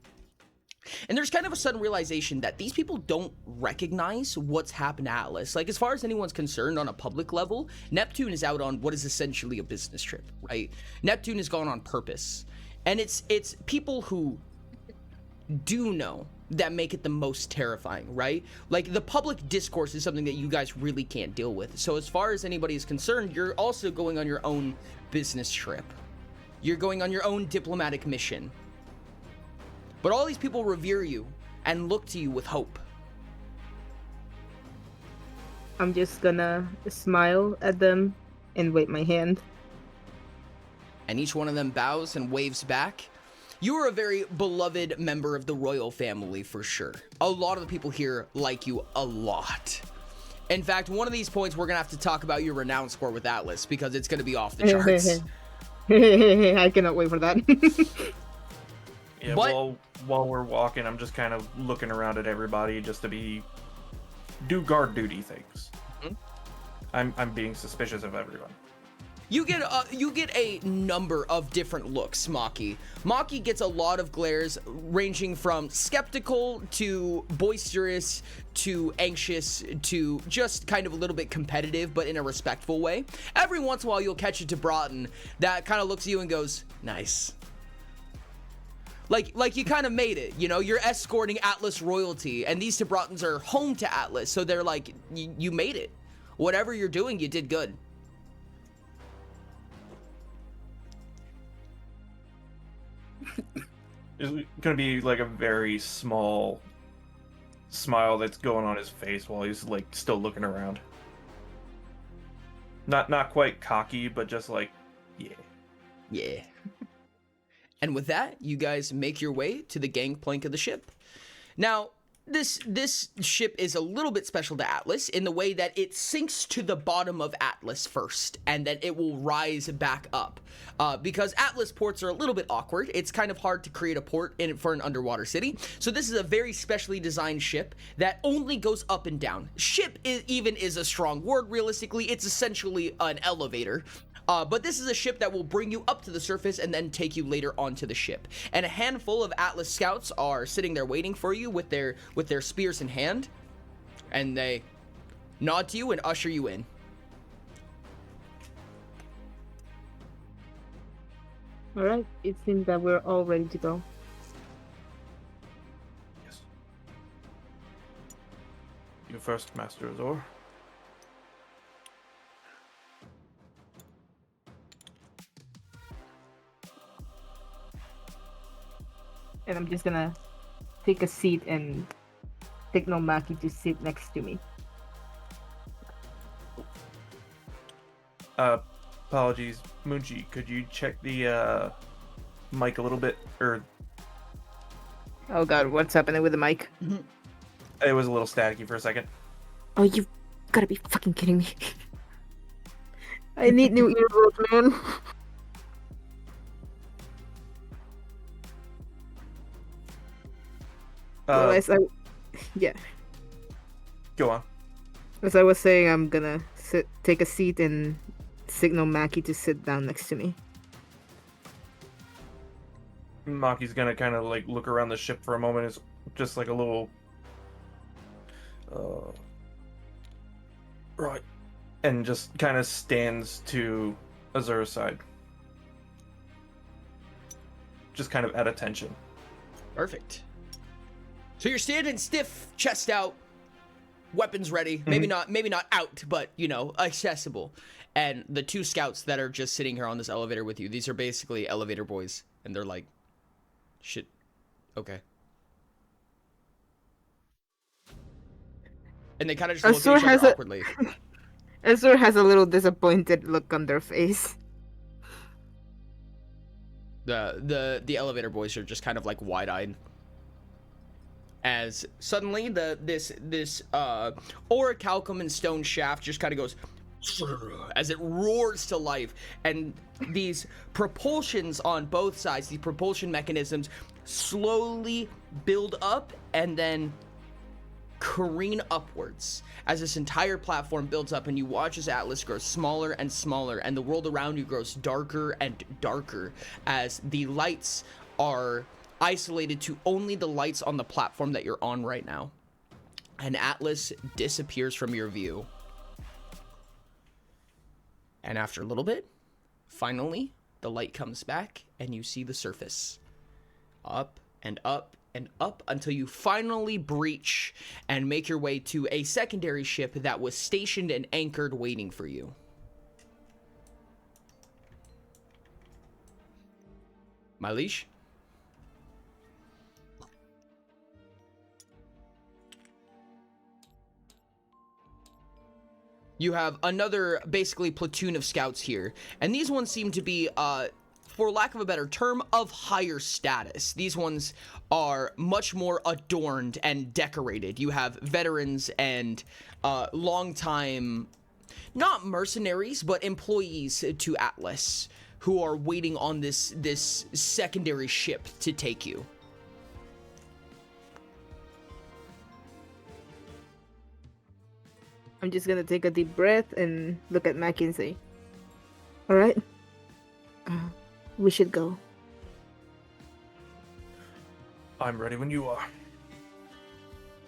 And there's kind of a sudden realization that these people don't recognize what's happened to Atlas. Like, as far as anyone's concerned on a public level, Neptune is out on what is essentially a business trip, right? Neptune has gone on purpose. And it's people who do know that make it the most terrifying, right? Like, the public discourse is something that you guys really can't deal with. So as far as anybody is concerned, you're also going on your own business trip. You're going on your own diplomatic mission. But all these people revere you and look to you with hope. I'm just gonna smile at them and wave my hand. And each one of them bows and waves back. You are a very beloved member of the royal family for sure. A lot of the people here like you a lot. In fact, one of these points we're gonna have to talk about your renown score with Atlas because it's gonna be off the charts. I cannot wait for that. Yeah, But- while we're walking, I'm just kind of looking around at everybody just to do guard duty things. I'm being suspicious of everyone. You get a number of different looks, Maki. Maki gets a lot of glares ranging from skeptical to boisterous to anxious to just kind of a little bit competitive, but in a respectful way. Every once in a while, you'll catch it to Broughton that kind of looks at you and goes, nice. Like you kind of made it, you know, you're escorting Atlas royalty, and these Tebrotans are home to Atlas, so they're like, you made it. Whatever you're doing, you did good. There's gonna be like a very small smile that's going on his face while he's like still looking around. Not quite cocky, but just like, yeah. Yeah. And with that, you guys make your way to the gangplank of the ship. Now, this ship is a little bit special to Atlas in the way that it sinks to the bottom of Atlas first, and then it will rise back up. Because Atlas ports are a little bit awkward. It's kind of hard to create a port for an underwater city. So this is a very specially designed ship that only goes up and down. Ship is a strong word, realistically. It's essentially an elevator. But this is a ship that will bring you up to the surface and then take you later onto the ship. And a handful of Atlas scouts are sitting there waiting for you with their spears in hand. And they nod to you and usher you in. Alright, it seems that we're all ready to go. Yes. You first, Master Azor. And I'm just gonna take a seat and signal Maki to sit next to me. Apologies, Munchi. Could you check the mic a little bit? Or Oh god, what's happening with the mic? it was a little staticky for a second. Oh, you gotta be fucking kidding me. I need new earbuds, man. Well, yeah. Go on. As I was saying, I'm gonna take a seat and signal Maki to sit down next to me. Maki's gonna kind of like look around the ship for a moment. It's just like a little, right, and just kind of stands to Azur's side, just kind of at attention. Perfect. So you're standing stiff, chest out, weapons ready. Maybe not out, but you know, accessible. And the two scouts that are just sitting here on this elevator with you, these are basically elevator boys, and they're like, shit, okay. And they kind of just look at each other awkwardly. Azure has a little disappointed look on their face. The elevator boys are just kind of like wide-eyed. As suddenly this orichalcum and stone shaft just kind of goes as it roars to life, and these propulsions on both sides, these propulsion mechanisms slowly build up and then careen upwards as this entire platform builds up, and you watch as Atlas grows smaller and smaller, and the world around you grows darker and darker as the lights are isolated to only the lights on the platform that you're on right now. And Atlas disappears from your view. And after a little bit, finally, the light comes back and you see the surface. Up and up and up until you finally breach and make your way to a secondary ship that was stationed and anchored waiting for you. My leash? You have another basically platoon of scouts here, and these ones seem to be for lack of a better term, of higher status. These ones are much more adorned and decorated. You have veterans and long-time, not mercenaries, but employees to Atlas who are waiting on this secondary ship to take you. I'm just gonna take a deep breath and look at Maki and say, all right, we should go. I'm ready when you are.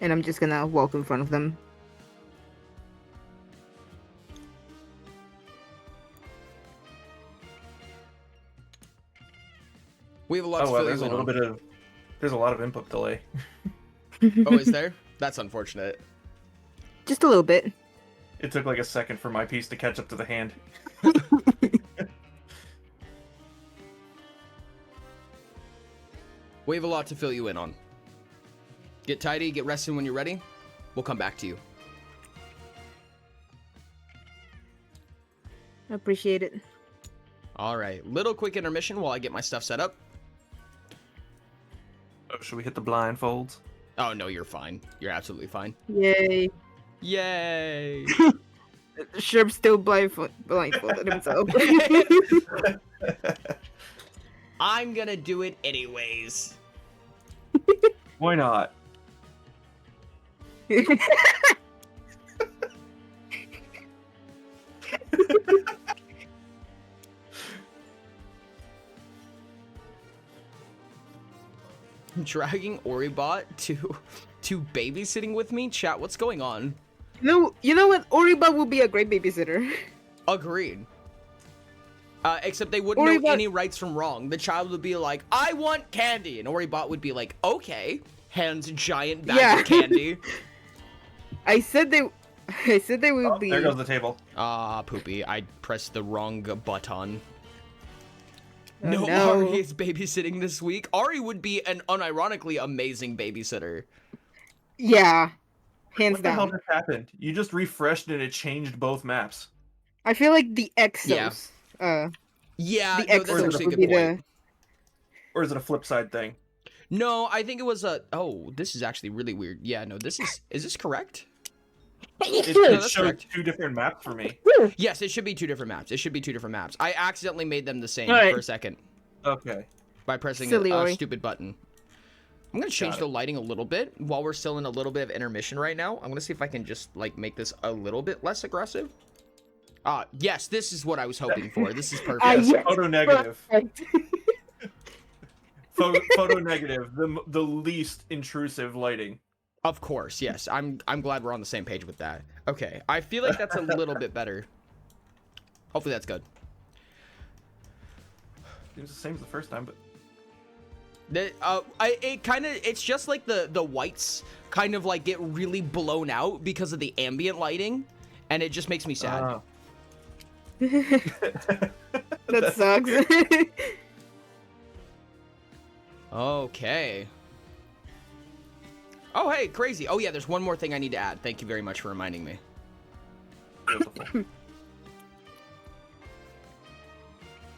And I'm just gonna walk in front of them. We have a lot to Oh, well, fill there's you a in little on. bit of, there's a lot of input delay. Oh, is there? That's unfortunate. Just a little bit. It took like a second for my piece to catch up to the hand. We have a lot to fill you in on. Get tidy, get rested when you're ready. We'll come back to you. I appreciate it. All right, little quick intermission while I get my stuff set up. Oh, should we hit the blindfolds? Oh, no, you're fine. You're absolutely fine. Yay. Yay! Sherp still blindfolded himself. I'm gonna do it anyways. Why not? Dragging Oribot to babysitting with me? Chat, what's going on? No, you know what? Oriba will be a great babysitter. Agreed. Except they wouldn't know Oribot- any rights from wrong. The child would be like, I want candy. And Oribot would be like, okay. Hands giant bag of candy. I said they will Oh, be. there goes the table. Ah, poopy. I pressed the wrong button. Oh, No, no. Ari is babysitting this week. Ari would be an unironically amazing babysitter. Yeah, hands What the hell down. just happened? You just refreshed and it changed both maps. I feel like the Exos. Yeah, The no, that's Exos actually a would good be point. Or is it a flip side thing? No, I think it was a... Oh, this is actually really weird. Yeah, no, this is... Is this correct? It that's showed correct. 2 different maps for me. Yes, it should be 2 different maps. It should be 2 different maps. I accidentally made them the same Alright. for a second Okay. by pressing Silly a Ori. stupid button. I'm going to change Got it. the lighting a little bit while we're still in a little bit of intermission right now. I'm going to see if I can just, like, make this a little bit less aggressive. Yes, this is what I was hoping for. This is perfect. Yes, yes. photo negative. Perfect. Photo negative. The least intrusive lighting. Of course, yes. I'm glad we're on the same page with that. Okay, I feel like that's a little bit better. Hopefully that's good. It was the same as the first time, but It's just like the whites kind of like get really blown out because of the ambient lighting, and it just makes me sad. That sucks. Okay. Oh, hey, crazy. Oh, yeah, there's one more thing I need to add. Thank you very much for reminding me. beautiful.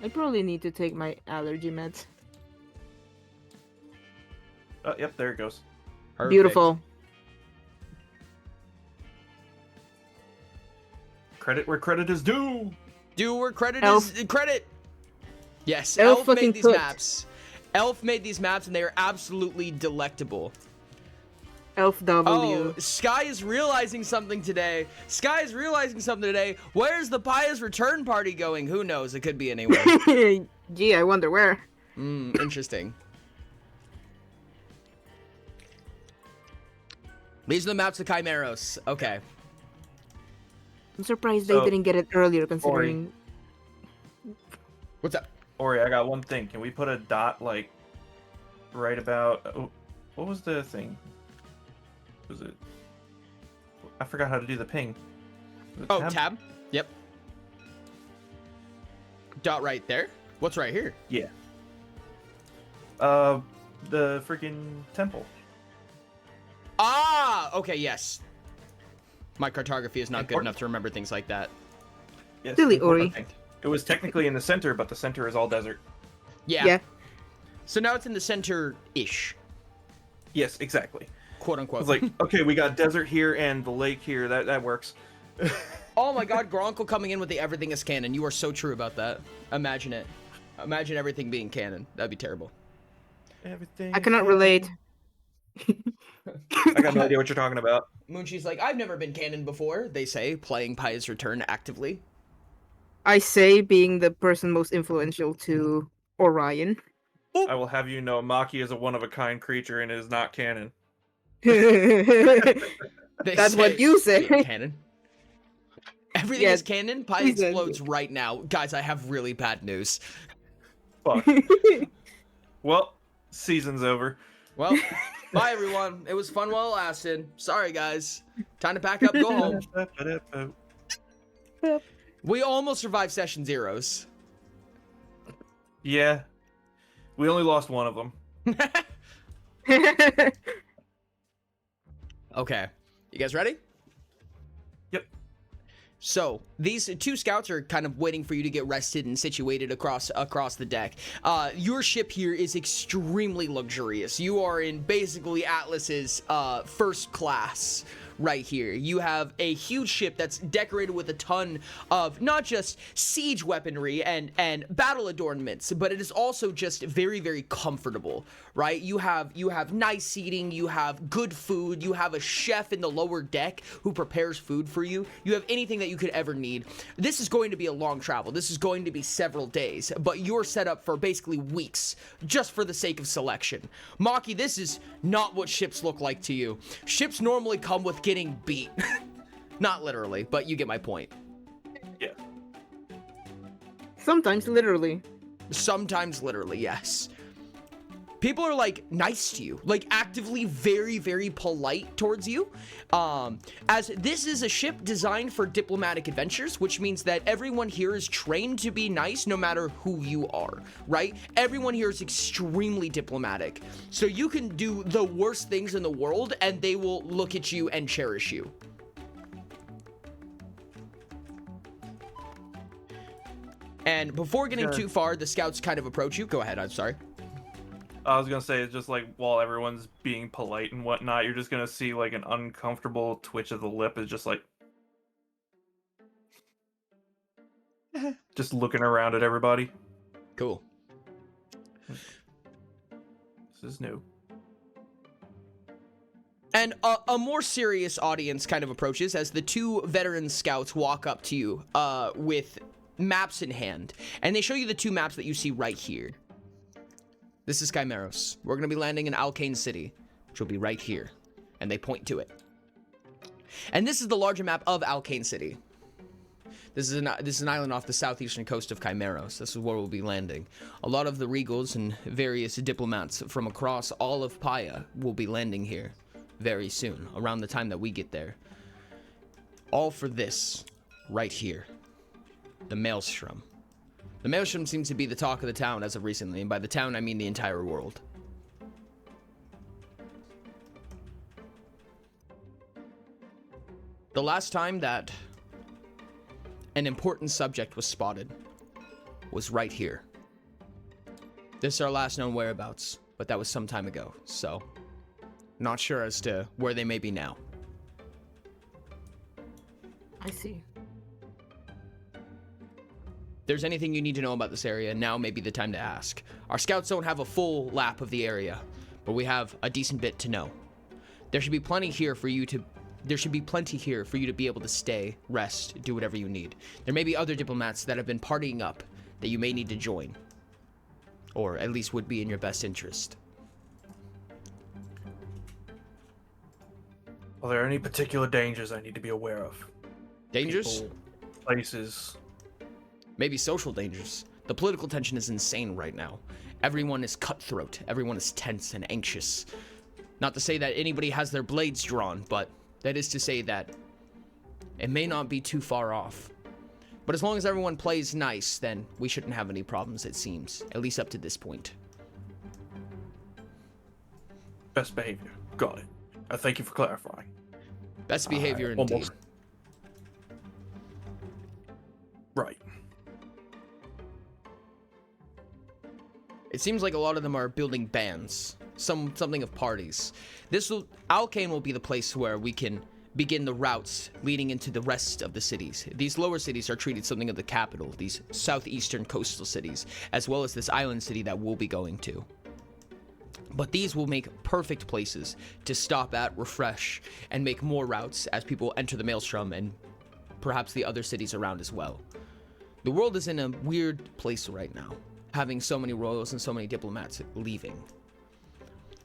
I probably need to take my allergy meds. Yep, there it goes. Perfect. Beautiful. Credit where credit is due. Do where credit Elf. is credit. Yes, Elf Elf fucking made these cooked. maps. Elf made these maps, and they are absolutely delectable. Elf W. Oh, Sky is realizing something today. Sky is realizing something today. Where's the Pious return party going? Who knows? It could be anywhere. Gee, I wonder where. Interesting. These are the maps of Chimeros. Okay. I'm surprised So, they didn't get it earlier, considering. What's up? Ori, I got one thing. Can we put a dot like right about? Oh, what was the thing? Was it? I forgot how to do the ping. Was it Oh, tab? Yep. Dot right there. What's right here? Yeah. The freaking temple. Ah, okay, yes. My cartography is not good Important. enough to remember things like that. Yes, Silly important Ori. thing. It was technically in the center, but the center is all desert. Yeah. Yeah. So now it's in the center-ish, Yes, exactly. quote unquote. It's like, okay, we got desert here and the lake here. That works. Oh my God, Gronkle coming in with the everything is canon. You are so true about that. Imagine it. Imagine everything being canon. That'd be terrible. Everything. I cannot relate. I got no idea what you're talking about. Moonshi's like, I've never been canon before, they say, playing Pi's Return actively. I say being the person most influential to Orion. I will have you know, Maki is a one-of-a-kind creature and is not canon. They That's what you say. being canon. Everything Yeah, is canon. Pi he says explodes right now. Guys, I have really bad news. Fuck. Well, season's over. Well, bye everyone. It was fun while it lasted. Sorry guys. Time to pack up, go home. We almost survived session zeros. Yeah. We only lost one of them. Okay. You guys ready? Yep. So, these two scouts are kind of waiting for you to get rested and situated across the deck. Your ship here is extremely luxurious. You are in basically Atlas's first class right here. You have a huge ship that's decorated with a ton of not just siege weaponry and battle adornments, but it is also just very, very comfortable, right? You have nice seating, you have good food, you have a chef in the lower deck who prepares food for you. You have anything that you could ever need. This is going to be a long travel. This is going to be several days, but you're set up for basically weeks just for the sake of selection. Maki, this is not what ships look like to you. Ships normally come with getting beat. Not literally, but you get my point. Yeah. Sometimes literally. Sometimes literally, yes. People are like nice to you, like actively very, very polite towards you. As this is a ship designed for diplomatic adventures, which means that everyone here is trained to be nice no matter who you are, right? Everyone here is extremely diplomatic. So you can do the worst things in the world and they will look at you and cherish you. And before getting too far, the scouts kind of approach you. Go ahead, I'm sorry. I was gonna say, it's just like while everyone's being polite and whatnot, you're just gonna see like an uncomfortable twitch of the lip is just like just looking around at everybody. Cool. This is new. And a more serious audience kind of approaches as the two veteran scouts walk up to you with maps in hand. And they show you the two maps that you see right here. This is Chimeros. We're going to be landing in Alkane City, which will be right here. And they point to it. And this is the larger map of Alkane City. This is an island off the southeastern coast of Chimeros. This is where we'll be landing. A lot of the regals and various diplomats from across all of Paya will be landing here very soon, around the time that we get there. All for this, right here. The Maelstrom. The Maelstrom seems to be the talk of the town as of recently, and by the town I mean the entire world. The last time that an important subject was spotted was right here. This is our last known whereabouts, but that was some time ago, so not sure as to where they may be now. I see. If there's anything you need to know about this area, now may be the time to ask. Our scouts don't have a full lap of the area, but we have a decent bit to know. There should be plenty here for you to be able to stay, rest, do whatever you need. There may be other diplomats that have been partying up that you may need to join, or at least would be in your best interest. Are there any particular dangers I need to be aware of? Dangers? People, places. Maybe social dangers. The political tension is insane right now. Everyone is cutthroat. Everyone is tense and anxious. Not to say that anybody has their blades drawn, but that is to say that it may not be too far off. But as long as everyone plays nice, then we shouldn't have any problems, it seems. At least up to this point. Best behavior. Got it. I thank you for clarifying. Best behavior indeed. Almost. Right. It seems like a lot of them are building bands, something of parties. Alkane will be the place where we can begin the routes leading into the rest of the cities. These lower cities are treated something of the capital, these southeastern coastal cities, as well as this island city that we'll be going to. But these will make perfect places to stop at, refresh, and make more routes as people enter the Maelstrom and perhaps the other cities around as well. The world is in a weird place right now, having so many royals and so many diplomats leaving.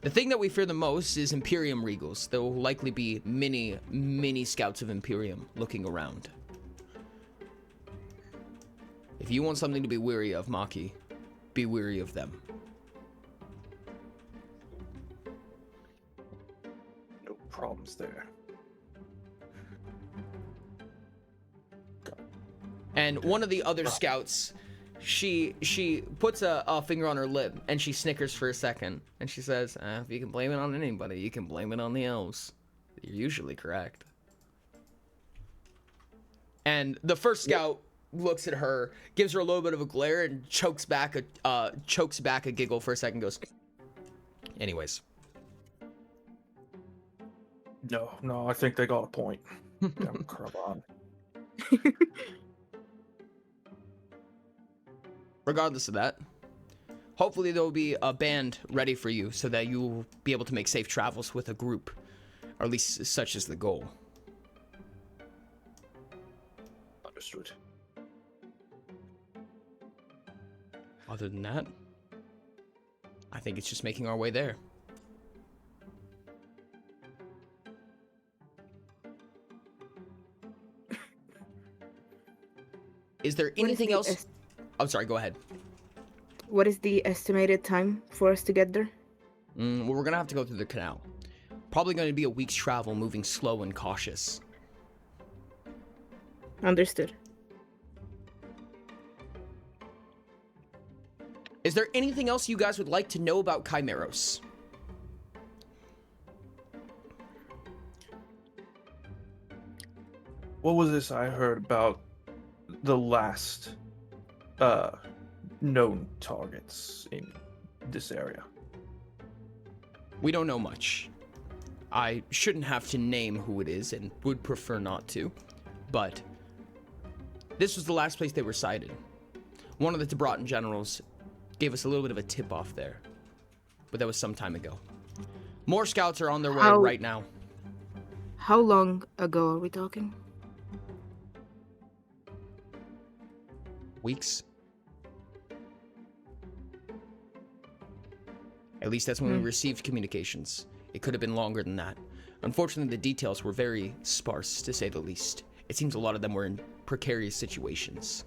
The thing that we fear the most is Imperium Regals. There will likely be many scouts of Imperium looking around. If you want something to be weary of, Maki, be weary of them. No problems there. And one of the other scouts, she puts a finger on her lip and she snickers for a second and she says, if you can blame it on anybody, you can blame it on the elves. You're usually correct. And the first scout looks at her, gives her a little bit of a glare, and chokes back a giggle for a second, goes, anyways. No, I think they got a point. Damn Kraban. Regardless of that, hopefully there will be a band ready for you so that you will be able to make safe travels with a group, or at least such is the goal. Understood. Other than that, I think it's just making our way there. Is there anything else? I'm sorry, go ahead. What is the estimated time for us to get there? Well, we're gonna have to go through the canal. Probably going to be a week's travel, moving slow and cautious. Understood. Is there anything else you guys would like to know about Chimeros? What was this I heard about the last known targets in this area? We don't know much. I shouldn't have to name who it is and would prefer not to, but this was the last place they were sighted. One of the Tibetan generals gave us a little bit of a tip off there, but that was some time ago. More scouts are on their way right now. How long ago are we talking? Weeks. At least that's when we received communications. It could have been longer than that. Unfortunately, the details were very sparse, to say the least. It seems a lot of them were in precarious situations.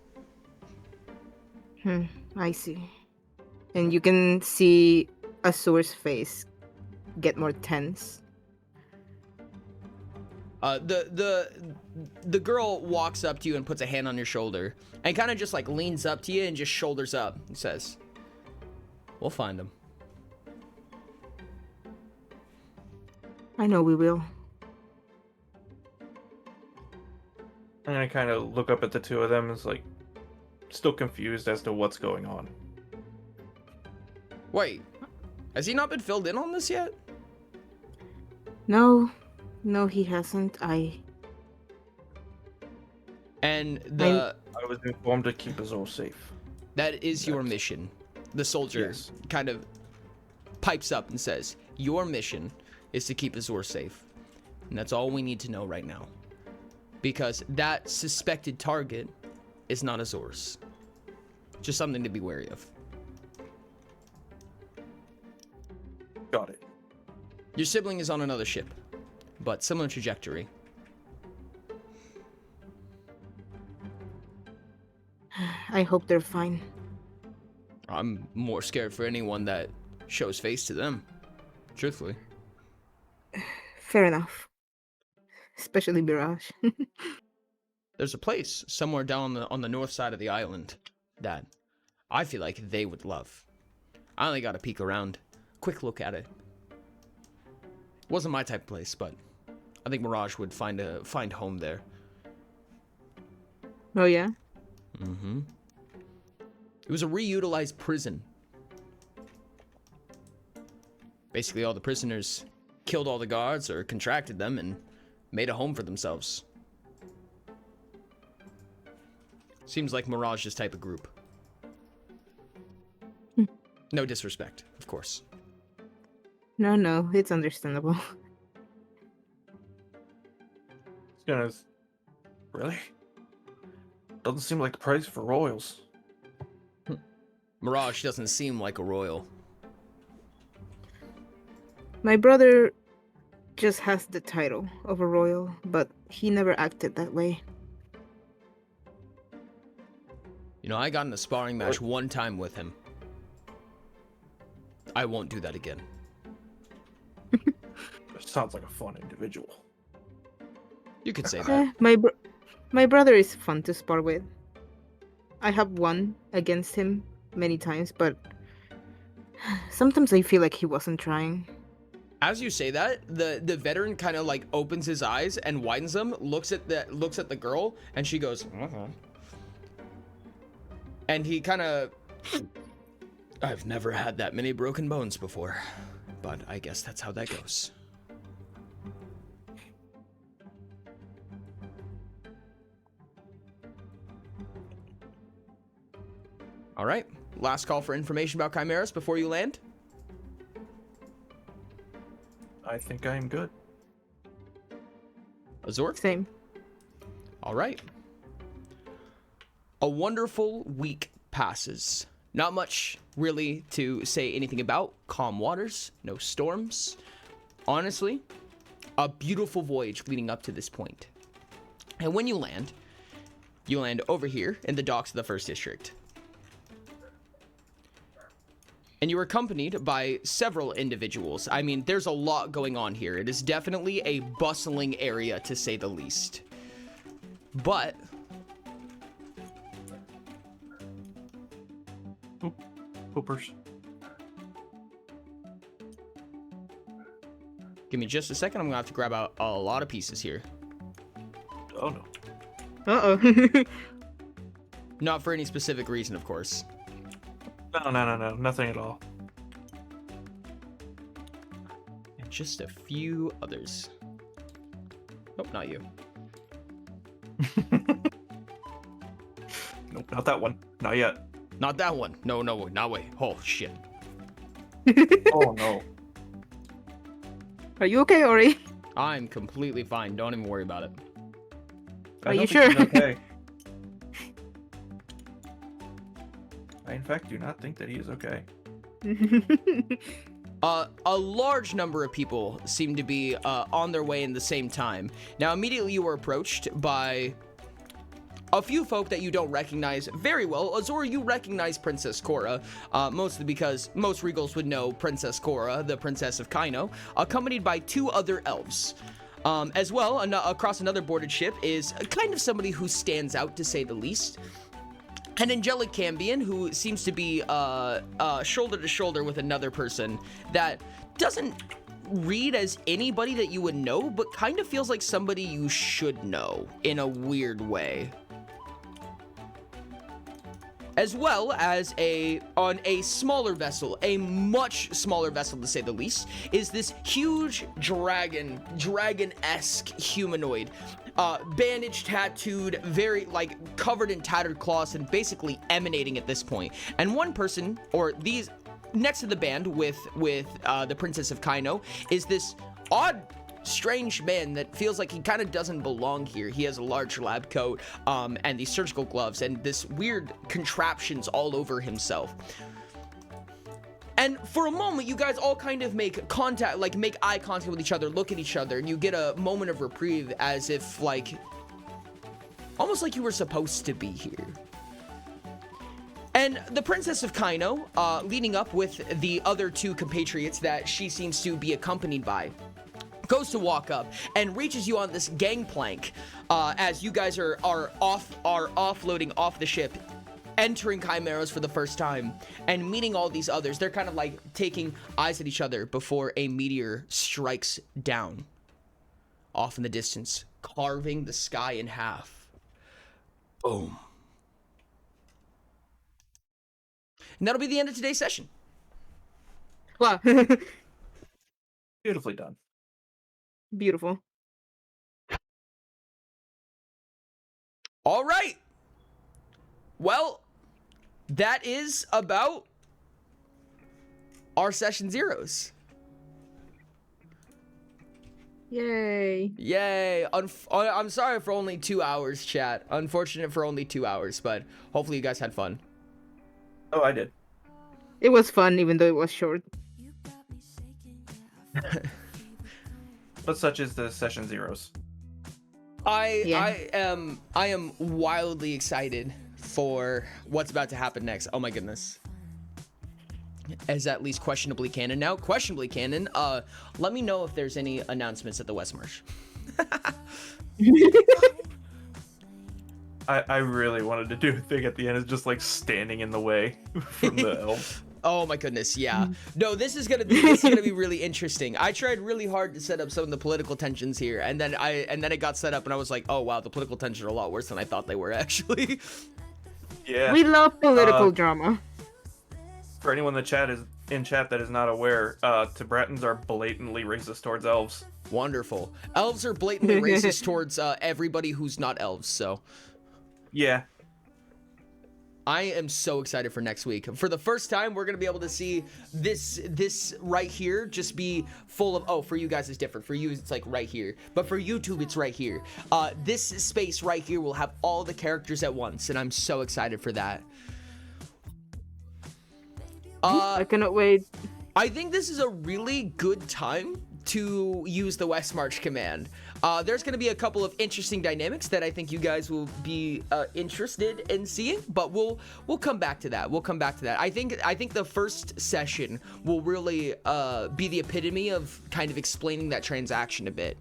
I see. And you can see Azure's face get more tense. The girl walks up to you and puts a hand on your shoulder and kind of just like leans up to you and just shoulders up and says, "We'll find him." I know we will. And I kind of look up at the two of them, and like, still confused as to what's going on. Wait, has he not been filled in on this yet? No, he hasn't. And I was informed to keep us all safe. that is your mission. The soldier kind of pipes up and says, "Your mission is to keep Azure safe." And that's all we need to know right now. Because that suspected target is not Azure's. Just something to be wary of. Got it. Your sibling is on another ship, but similar trajectory. I hope they're fine. I'm more scared for anyone that shows face to them, truthfully. Fair enough. Especially Mirage. There's a place somewhere down on the north side of the island that I feel like they would love. I only got to peek around, quick look at it. Wasn't my type of place, but I think Mirage would find home there. Oh yeah? Mm-hmm. It was a reutilized prison Basically, all the prisoners killed all the guards or contracted them and made a home for themselves. Seems like Mirage's type of group. No disrespect, of course. No, it's understandable. Guys, really? Doesn't seem like the price for royals. Mirage doesn't seem like a royal. My brother just has the title of a royal, but he never acted that way. You know, I got in a sparring match one time with him. I won't do that again. Sounds like a fun individual. You could say that. My brother is fun to spar with. I have won against him many times, but sometimes I feel like he wasn't trying. As you say that, the veteran kind of like opens his eyes and widens them, looks at the girl, and she goes, and he kind of, I've never had that many broken bones before, but I guess that's how that goes. All right, last call for information about chimeras before you land. I think I am good. Azure? Same. All right. A wonderful week passes. Not much really to say anything about. Calm waters, no storms. Honestly, a beautiful voyage leading up to this point. And when you land over here in the docks of the 1st District. And you are accompanied by several individuals. I mean, there's a lot going on here. It is definitely a bustling area, to say the least. But Poopers. give me just a second. I'm gonna have to grab out a lot of pieces here. Oh no. Uh-oh. Not for any specific reason, of course. No. Nothing at all. And just a few others. Nope, not you. Nope, not that one. Not yet. Not that one. No, not way. Oh, shit. Oh no. Are you okay, Ori? I'm completely fine. Don't even worry about it. Are I you don't think sure? he's okay. I, in fact, do not think that he is okay. A large number of people seem to be on their way in the same time. Now, immediately you were approached by a few folk that you don't recognize very well. Azure, you recognize Princess Cora, mostly because most Regals would know Princess Cora, the Princess of Kaino, accompanied by 2 other elves. As well, across another boarded ship is kind of somebody who stands out, to say the least. An angelic Cambion who seems to be shoulder to shoulder with another person that doesn't read as anybody that you would know, but kind of feels like somebody you should know in a weird way. As well as on a smaller vessel, a much smaller vessel to say the least, is this huge dragon-esque humanoid. Bandaged, tattooed, very, like, covered in tattered cloths and basically emanating at this point. And one person, or these, next to the band with the Princess of Kaino, is this odd, strange man that feels like he kind of doesn't belong here. He has a large lab coat, and these surgical gloves, and this weird contraptions all over himself. And for a moment, you guys all kind of make contact, like make eye contact with each other, look at each other, and you get a moment of reprieve as if, like, almost like you were supposed to be here. And the Princess of Kaino, leading up with the other 2 compatriots that she seems to be accompanied by, goes to walk up and reaches you on this gangplank as you guys are offloading off the ship, entering chimeras for the first time and meeting all these others. They're kind of like taking eyes at each other before a meteor strikes down off in the distance, carving the sky in half. Boom. And that'll be the end of today's session. Wow. Beautifully done. Beautiful. All right. Well, that is about our session zeros. Yay. Yay. I'm sorry for only 2 hours, chat. Unfortunate for only 2 hours, but hopefully you guys had fun. Oh, I did. It was fun, even though it was short. But such is the session zeros. I am wildly excited for what's about to happen next. Oh my goodness. As at least questionably canon now. Questionably canon. Let me know if there's any announcements at the West Marsh. I really wanted to do a thing at the end. It's just like standing in the way from the elves. Oh my goodness, yeah. No, this is gonna be really interesting. I tried really hard to set up some of the political tensions here, and then it got set up, and I was like, oh wow, the political tensions are a lot worse than I thought they were actually. Yeah. We love political drama. For anyone in chat that is not aware, Tibetans are blatantly racist towards elves. Wonderful. Elves are blatantly racist towards everybody who's not elves, so. Yeah. I am so excited for next week. For the first time, we're gonna be able to see this right here just be full of, oh, for you guys it's different. For you, it's like right here. But for YouTube, it's right here. This space right here will have all the characters at once, and I'm so excited for that. I cannot wait. I think this is a really good time to use the West March command. There's going to be a couple of interesting dynamics that I think you guys will be interested in seeing, but we'll come back to that. We'll come back to that. I think the first session will really be the epitome of kind of explaining that transaction a bit.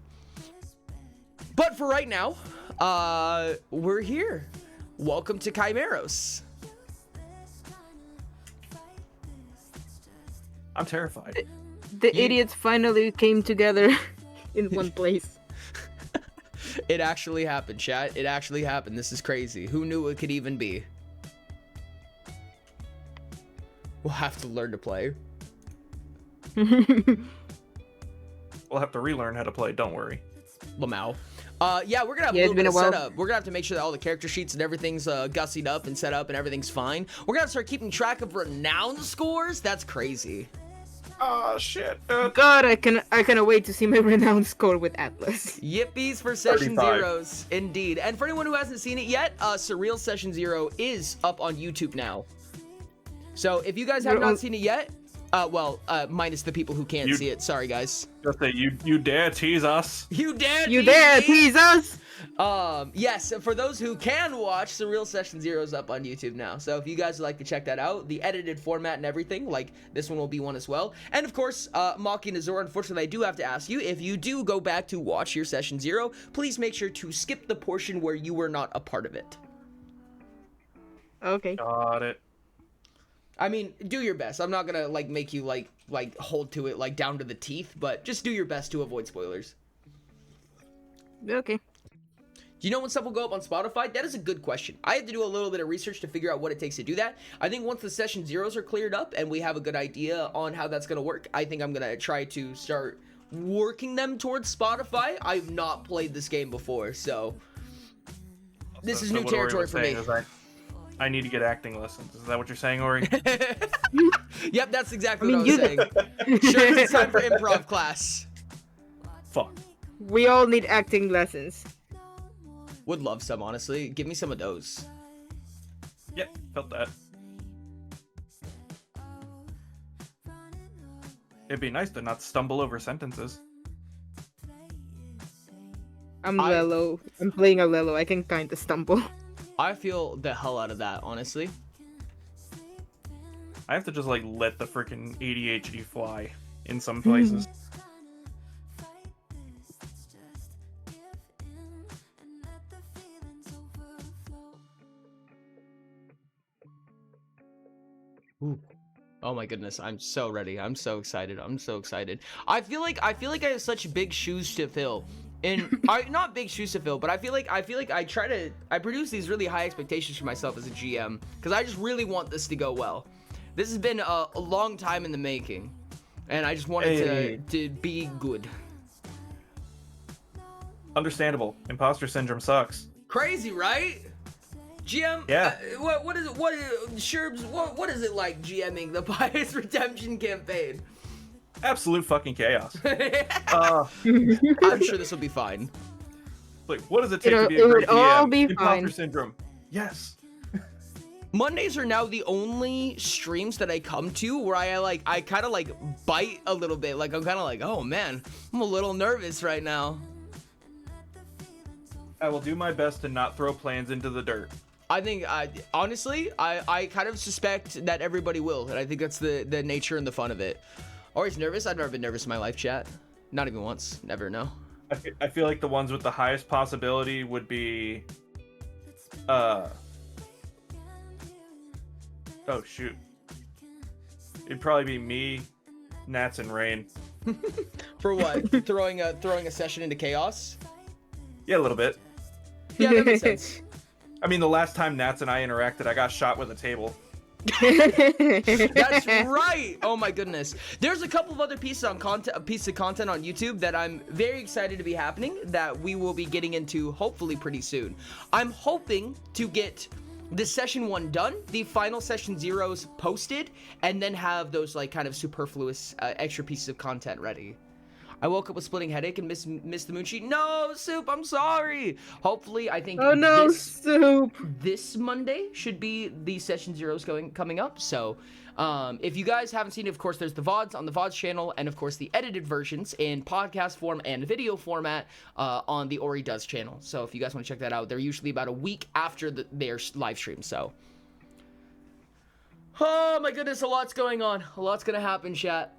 But for right now, we're here. Welcome to Chimeros. I'm terrified. The idiots finally came together in one place. It actually happened, chat. It actually happened. This is crazy. Who knew it could even be? We'll have to learn to play. We'll have to relearn how to play, don't worry. Lamau. Yeah, we're gonna have a little bit of setup. We're gonna have to make sure that all the character sheets and everything's gussied up and set up and everything's fine. We're gonna have to start keeping track of renown scores. That's crazy. Oh shit. God, I cannot wait to see my renowned score with Atlas. Yippies for Session 35. Zeros, indeed. And for anyone who hasn't seen it yet, Surreal Session Zero is up on YouTube now. So if you guys have not seen it yet, minus the people who can't see it. Sorry, guys. Just say you dare tease us. You dare tease us? Yes, for those who can watch, Surreal Session Zero is up on YouTube now. So if you guys would like to check that out, the edited format and everything, like this one will be one as well. And of course, Maki and Azure, unfortunately, I do have to ask you, if you do go back to watch your Session Zero, please make sure to skip the portion where you were not a part of it. Okay. Got it. I mean, do your best. I'm not gonna make you like hold to it down to the teeth, but just do your best to avoid spoilers. Okay. Do you know when stuff will go up on Spotify? That is a good question. I had to do a little bit of research to figure out what it takes to do that. I think once the session zeros are cleared up and we have a good idea on how that's gonna work, I think I'm gonna try to start working them towards Spotify. I've not played this game before, so this is new territory for me. I need to get acting lessons. Is that what you're saying, Ori? Yep, that's exactly what I was saying. Sure, it's time for improv class. Fuck. We all need acting lessons. Would love some, honestly. Give me some of those. Yep, felt that. It'd be nice to not stumble over sentences. I'm Lelo. I'm playing a Lelo. I can kind of stumble. I feel the hell out of that, honestly. I have to just let the freaking ADHD fly in some places. Ooh. Oh my goodness, I'm so ready. I'm so excited. I'm so excited. I feel like I have such big shoes to fill. And not big shoes to fill, but I feel like I produce these really high expectations for myself as a GM because I just really want this to go well. This has been a long time in the making. and I just wanted to be good. Understandable. Imposter syndrome sucks. Crazy, right? GM, Yeah. What is it? Sherbs, what is it like GMing the Pious Redemption campaign? Absolute fucking chaos. I'm sure this will be fine. Like, what does it take to be a it great would all DM? be Imposter fine. syndrome. Yes. Mondays are now the only streams that I come to where I kind of like bite a little bit. Like I'm kind of like, oh man, I'm a little nervous right now. I will do my best to not throw plans into the dirt. I think, honestly, I kind of suspect that everybody will, and I think that's the nature and the fun of it. Always nervous? I've never been nervous in my life, chat. Not even once. Never, no. I feel like the ones with the highest possibility would be, oh shoot. It'd probably be me, Nats, and Rain. For what? throwing a session into chaos? Yeah, a little bit. Yeah, that makes sense. I mean, the last time Nats and I interacted, I got shot with a table. That's right. Oh my goodness. There's a couple of other pieces of content on YouTube that I'm very excited to be happening that we will be getting into hopefully pretty soon. I'm hoping to get the session 1 done, the final session 0s posted, and then have those like kind of superfluous extra pieces of content ready. I woke up with splitting headache and missed the moon sheet. No, Soup, I'm sorry. Hopefully, I think Oh no, Soup. this Monday should be the session 0s coming up. So, if you guys haven't seen it, of course, there's the VODs on the VODs channel, and of course the edited versions in podcast form and video format on the Ori Does channel. So if you guys want to check that out, they're usually about a week after their live stream. So, oh my goodness, a lot's going on. A lot's gonna happen, chat.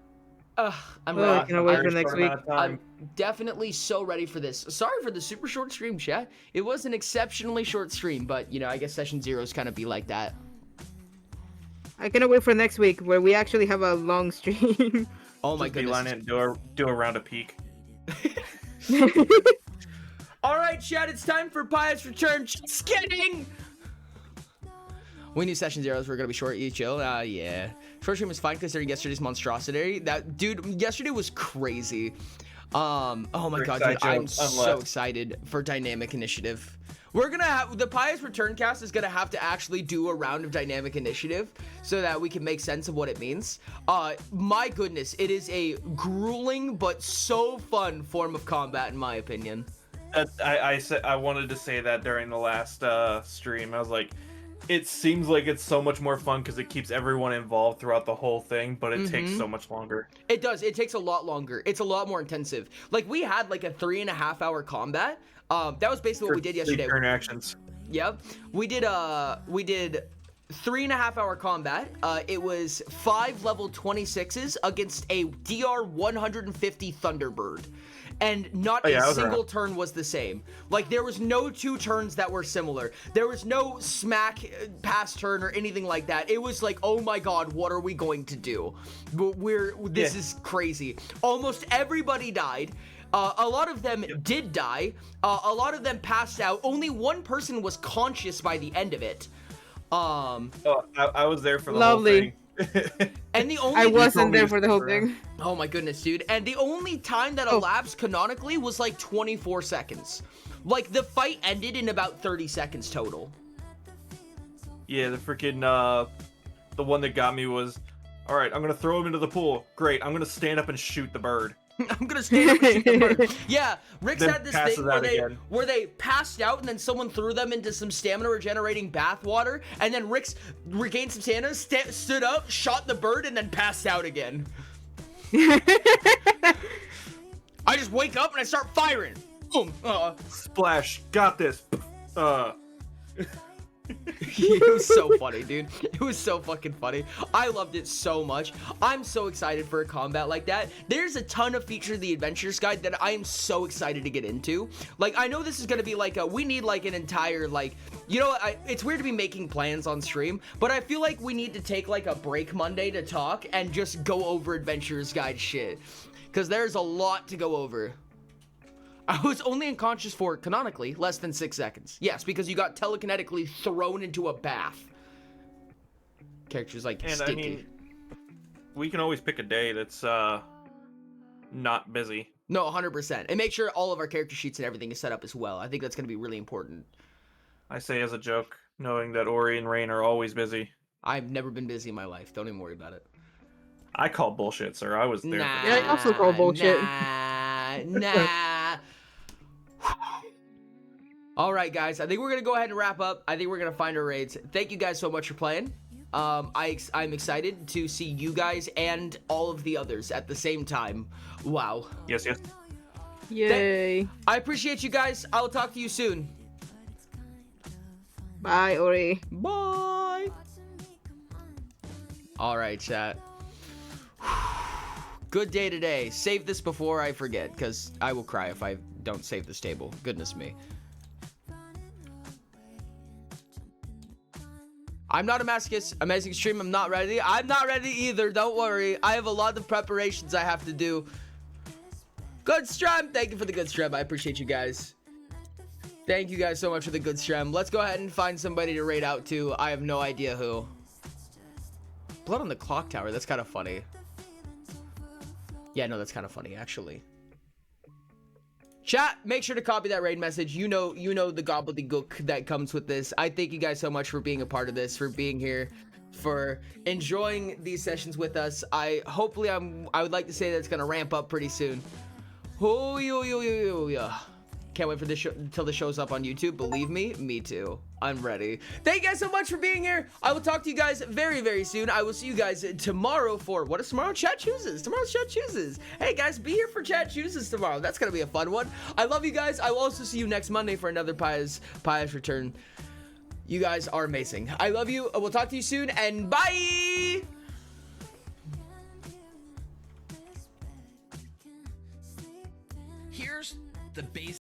I'm ready. Can't wait for next week. I'm definitely so ready for this. Sorry for the super short stream, chat. It was an exceptionally short stream, but you know, I guess session 0s kind of be like that. I cannot wait for next week where we actually have a long stream. Oh my Just goodness. beeline it and do a round of peak. All right, chat, it's time for Pious Return. Just kidding. We knew session 0s were gonna be short. You chill. Yeah. Short stream was fine considering yesterday's monstrosity. That dude, yesterday was crazy. Oh my god, dude, I'm so excited for Dynamic Initiative. We're gonna have the Pious Return cast is gonna have to actually do a round of Dynamic Initiative so that we can make sense of what it means. My goodness, it is a grueling but so fun form of combat, in my opinion. I wanted to say that during the last stream. I was like, it seems like it's so much more fun because it keeps everyone involved throughout the whole thing, but it takes so much longer. It does. It takes a lot longer. It's a lot more intensive. Like, we had like a 3.5 hour combat. That was basically what we did yesterday. Turn actions. Yep. We did 3.5 hour combat. It was 5 level 26s against a DR 150 Thunderbird. And not a single turn was the same. Like, there was no 2 turns that were similar. There was no smack pass turn or anything like that. It was like, oh my god, what are we going to do? This is crazy. Almost everybody died. A lot of them did die. A lot of them passed out. Only one person was conscious by the end of it. I was there for the whole thing. And the only I wasn't there for the whole thing. Oh my goodness, dude. And the only time that elapsed canonically was like 24 seconds. Like, the fight ended in about 30 seconds total. Yeah, the freaking the one that got me was, all right, I'm gonna throw him into the pool. Great, I'm gonna stand up and shoot the bird. I'm gonna stand up and shoot the bird. Yeah, Rick's Then had this passes thing out where they passed out and then someone threw them into some stamina regenerating bath water, and then Rick's regained some stamina, stood up, shot the bird, and then passed out again. I just wake up and I start firing. Boom. Splash. Got this. It was so funny, dude. It was so fucking funny. I loved it so much. I'm so excited for a combat like that. There's a ton of features of the Adventures Guide that I am so excited to get into. Like, I know this is gonna be like we need like an entire, like, you know, it's weird to be making plans on stream, but I feel like we need to take like a break Monday to talk and just go over Adventures Guide shit. Because there's a lot to go over. I was only unconscious for, canonically, less than 6 seconds. Yes, because you got telekinetically thrown into a bath. Characters like And Stinky. I mean, we can always pick a day that's not busy. No, 100%. And make sure all of our character sheets and everything is set up as well. I think that's going to be really important. I say as a joke, knowing that Ori and Rain are always busy. I've never been busy in my life. Don't even worry about it. I call bullshit, sir. I was there. Nah, Yeah, I also call bullshit. Nah. All right, guys. I think we're going to go ahead and wrap up. I think we're going to find our raids. Thank you guys so much for playing. I'm excited to see you guys and all of the others at the same time. Wow. Yes. Yay. I appreciate you guys. I will talk to you soon. Bye, Ori. Bye. All right, chat. Good day today. Save this before I forget, because I will cry if I don't save this table. Goodness me. I'm not a masochist. Amazing stream. I'm not ready. I'm not ready either. Don't worry. I have a lot of preparations I have to do. Good stream. Thank you for the good stream. I appreciate you guys. Thank you guys so much for the good stream. Let's go ahead and find somebody to raid out to. I have no idea who. Blood on the clock tower. That's kind of funny. Yeah, no, that's kind of funny, actually. Chat, make sure to copy that raid message. You know the gobbledygook that comes with this. I thank you guys so much for being a part of this, for being here, for enjoying these sessions with us. I would like to say that it's gonna ramp up pretty soon. Oh yeah. Can't wait for this show until the show's up on YouTube. Believe me too. I'm ready. Thank you guys so much for being here. I will talk to you guys very, very soon. I will see you guys tomorrow for what is tomorrow? Chat Chooses. Tomorrow's Chat Chooses. Hey guys, be here for Chat Chooses tomorrow. That's gonna be a fun one. I love you guys. I will also see you next Monday for another Pious Return. You guys are amazing. I love you. We'll talk to you soon, and bye. Here's the basic